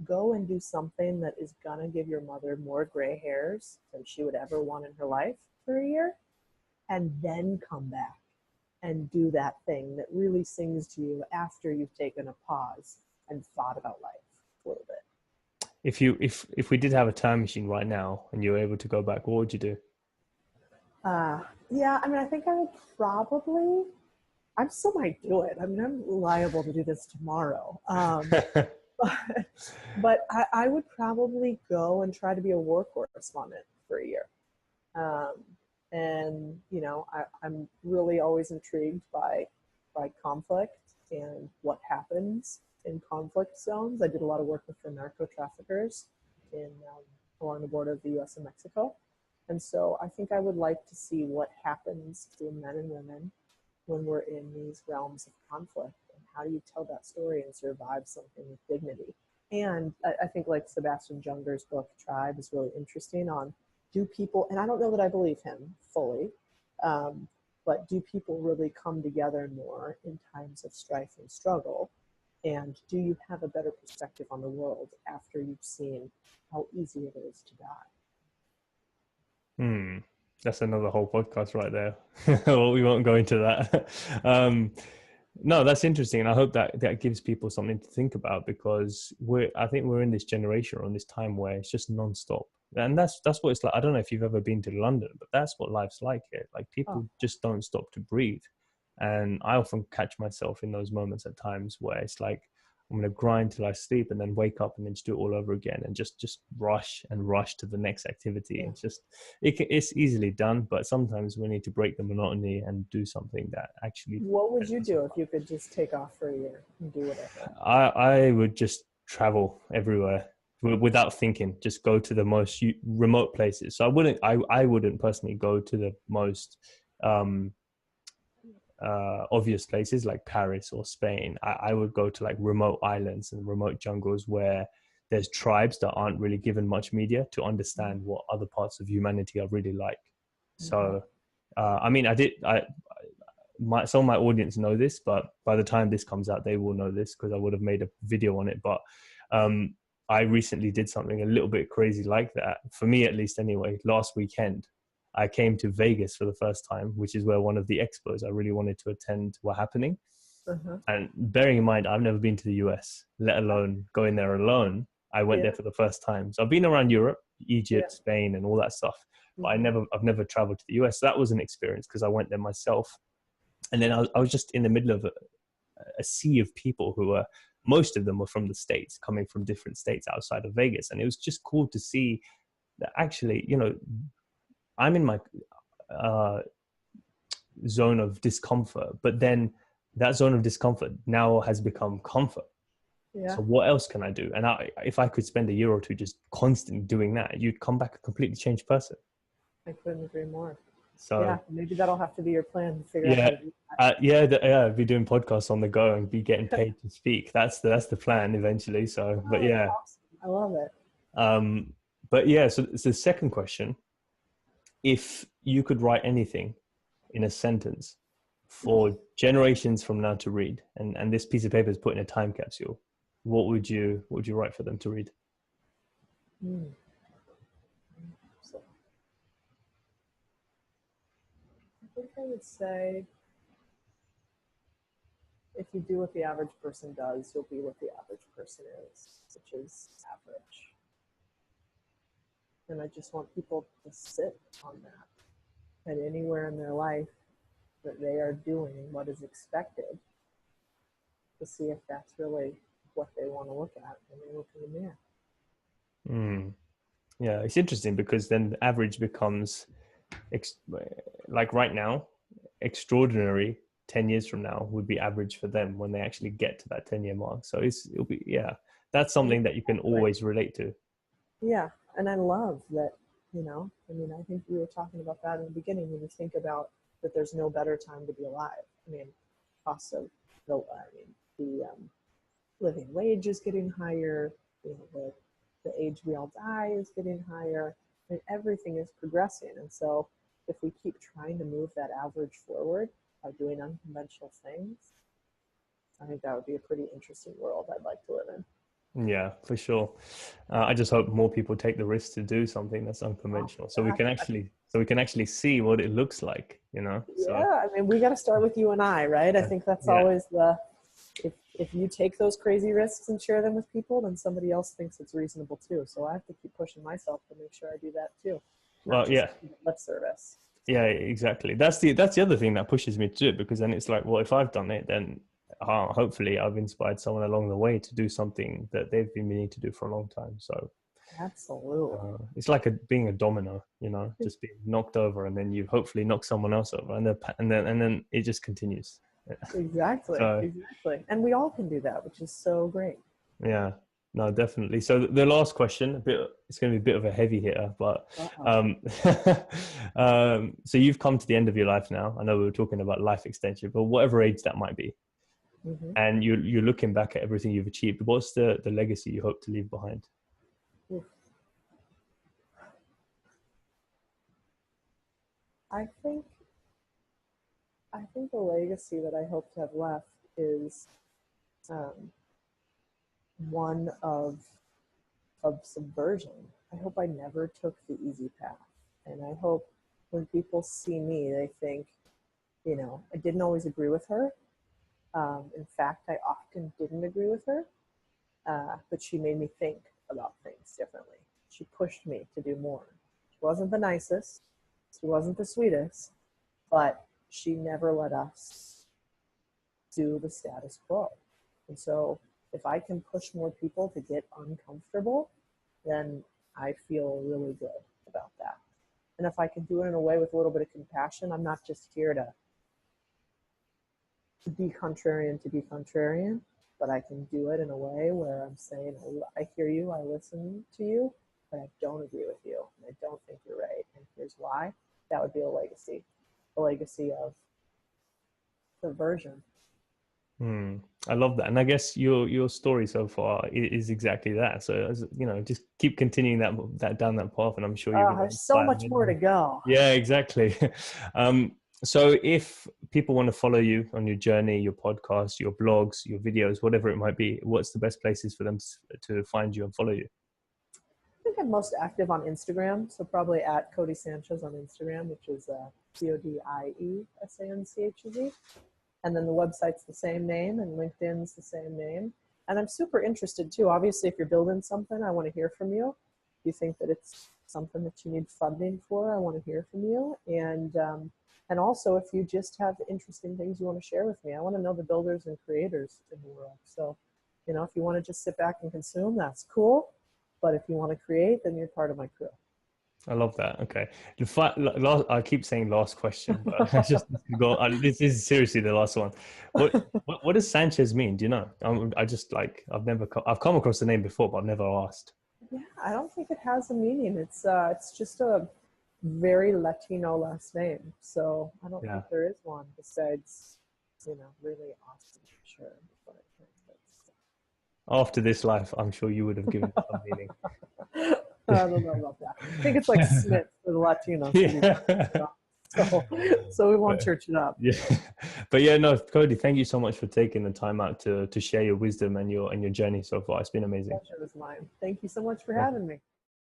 Go and do something that is gonna give your mother more gray hairs than she would ever want in her life for a year, and then come back and do that thing that really sings to you after you've taken a pause and thought about life a little bit. If we did have a time machine right now and you were able to go back, what would you do? Yeah, I mean, I think I would probably, I still might do it. I mean, I'm liable to do this tomorrow. But I would probably go and try to be a war correspondent for a year. Um, and I'm really always intrigued by conflict and what happens in conflict zones. I did a lot of work with the narco traffickers in along the border of the U.S. and Mexico, and so I think I would like to see what happens to men and women when we're in these realms of conflict, and how do you tell that story and survive something with dignity. And I think like Sebastian Junger's book Tribe is really interesting on, do people, and I don't know that I believe him fully, but do people really come together more in times of strife and struggle? And do you have a better perspective on the world after you've seen how easy it is to die? Hmm. That's another whole podcast right there. Well, we won't go into that. No, that's interesting, and I hope that that gives people something to think about, because I think we're in this generation or in this time where it's just nonstop, and that's what it's like. I don't know if you've ever been to London, but that's what life's like here. Like, Oh, people just don't stop to breathe, and I often catch myself in those moments at times where it's like I'm going to grind till I sleep and then wake up and then just do it all over again, and just rush and rush to the next activity. yeah. It's just it's easily done, but sometimes we need to break the monotony and do something that actually What would gets you us do over. if you could just take off for a year and do whatever? I would just travel everywhere without thinking. Just go to the most remote places. So I wouldn't personally go to the most um, obvious places like Paris or Spain. I would go to like remote islands and remote jungles where there's tribes that aren't really given much media, to understand what other parts of humanity are really like. Okay. So, I mean, some of my audience know this, but by the time this comes out, they will know this because I would have made a video on it. But um, I recently did something a little bit crazy like that, for me at least anyway. Last weekend, I came to Vegas for the first time, which is where one of the expos I really wanted to attend were happening. Uh-huh. And bearing in mind, I've never been to the US, let alone going there alone. I went there Yeah. for the first time. So I've been around Europe, Yeah. Egypt, Spain, and all that stuff. But Mm-hmm. I've never traveled to the US. So that was an experience because I went there myself. And then I was just in the middle of a sea of people who were, most of them were from the States, coming from different states outside of Vegas. And it was just cool to see that actually, I'm in my uh, zone of discomfort, but then that zone of discomfort now has become comfort. Yeah. So what else can I do? And if I could spend a year or two just constantly doing that, you'd come back a completely changed person. I couldn't agree more. Yeah, So maybe that'll have to be your plan to figure out how yeah, to do yeah, be doing podcasts on the go and be getting that. paid to speak. That's the plan eventually. So, but Oh, that's yeah, awesome. I love it. um, but yeah. So it's the second question: if you could write anything in a sentence for generations from now to read, and this piece of paper is put in a time capsule, what would you write for them to read? Mm. So I think I would say, if you do what the average person does, you'll be what the average person is, which is average. And I just want people to sit on that, and anywhere in their life that they are doing what is expected, to see if that's really what they want to look at when they look in the mirror. Mm. Yeah, it's interesting because then the average becomes ex- like right now, extraordinary 10 years from now would be average for them when they actually get to that 10-year mark. So it'll be, yeah, that's something that you can Exactly. always relate to. Yeah, and I love that, I mean, I think we were talking about that in the beginning when you think about that there's no better time to be alive. I mean, cost of the living wage is getting higher, the age we all die is getting higher, and everything is progressing. And so if we keep trying to move that average forward by doing unconventional things, I think that would be a pretty interesting world I'd like to live in. Yeah, for sure. I just hope more people take the risk to do something that's Oh, unconventional, that, so we can actually see what it looks like, So yeah, I mean, we got to start with you and I, right? I think that's yeah. always if you take those crazy risks and share them with people, then somebody else thinks it's reasonable too. So I have to keep pushing myself to make sure I do that too, not Well, just yeah, lip service. yeah, exactly. That's the other thing that pushes me to do it, because then it's like, well, if I've done it, then hopefully I've inspired someone along the way to do something that they've been meaning to do for a long time. So Absolutely. it's like being a domino, you know, just being knocked over, and then you hopefully knock someone else over, and then it just continues. Exactly. So Exactly. And we all can do that, which is so great. yeah, no, definitely. So the last question, it's going to be a bit of a heavy hitter, but Uh-oh. um, so you've come to the end of your life now. I know we were talking about life extension, but whatever age that might be, Mm-hmm. and you're looking back at everything you've achieved. What's the legacy you hope to leave behind? Oof. I think the legacy that I hope to have left is um, one of subversion. I hope I never took the easy path, and I hope when people see me, they think, I didn't always agree with her. In fact, I often didn't agree with her, but she made me think about things differently. She pushed me to do more. She wasn't the nicest, she wasn't the sweetest, but she never let us do the status quo. And so if I can push more people to get uncomfortable, then I feel really good about that. And if I can do it in a way with a little bit of compassion, I'm not just here to be contrarian, but I can do it in a way where I'm saying, I hear you, I listen to you, but I don't agree with you, and I don't think you're right, and here's why. That would be a legacy of subversion. I love that, and I guess your story so far is exactly that. So just keep continuing that down that path, and I'm sure you're going to There's so inspire much more to many. go. Yeah, exactly. So if people want to follow you on your journey, your podcast, your blogs, your videos, whatever it might be, what's the best places for them to find you and follow you? I think I'm most active on Instagram, so probably at Codie Sanchez on Instagram, which is CodieSanchez. And then the website's the same name, and LinkedIn's the same name. And I'm super interested too. Obviously, if you're building something, I want to hear from you. If you think that it's something that you need funding for, I want to hear from you. And also, if you just have interesting things you want to share with me, I want to know the builders and creators in the world. So, if you want to just sit back and consume, that's cool. But if you want to create, then you're part of my crew. I love that. Okay. I keep saying last question, but I just go. This is seriously the last one. What does Sanchez mean? Do you know? I've come across the name before, but I've never asked. Yeah, I don't think it has a meaning. It's just a very Latino last name. So I don't think there is one besides, really awesome. Sure. After this life, I'm sure you would have given it some meaning. I don't know about that. I think it's like Smith for the Latinos. Yeah. So we won't church it up. Yeah. But yeah, no, Codie, thank you so much for taking the time out to share your wisdom and your journey so far. It's been amazing. Pleasure was mine. Thank you so much for having me.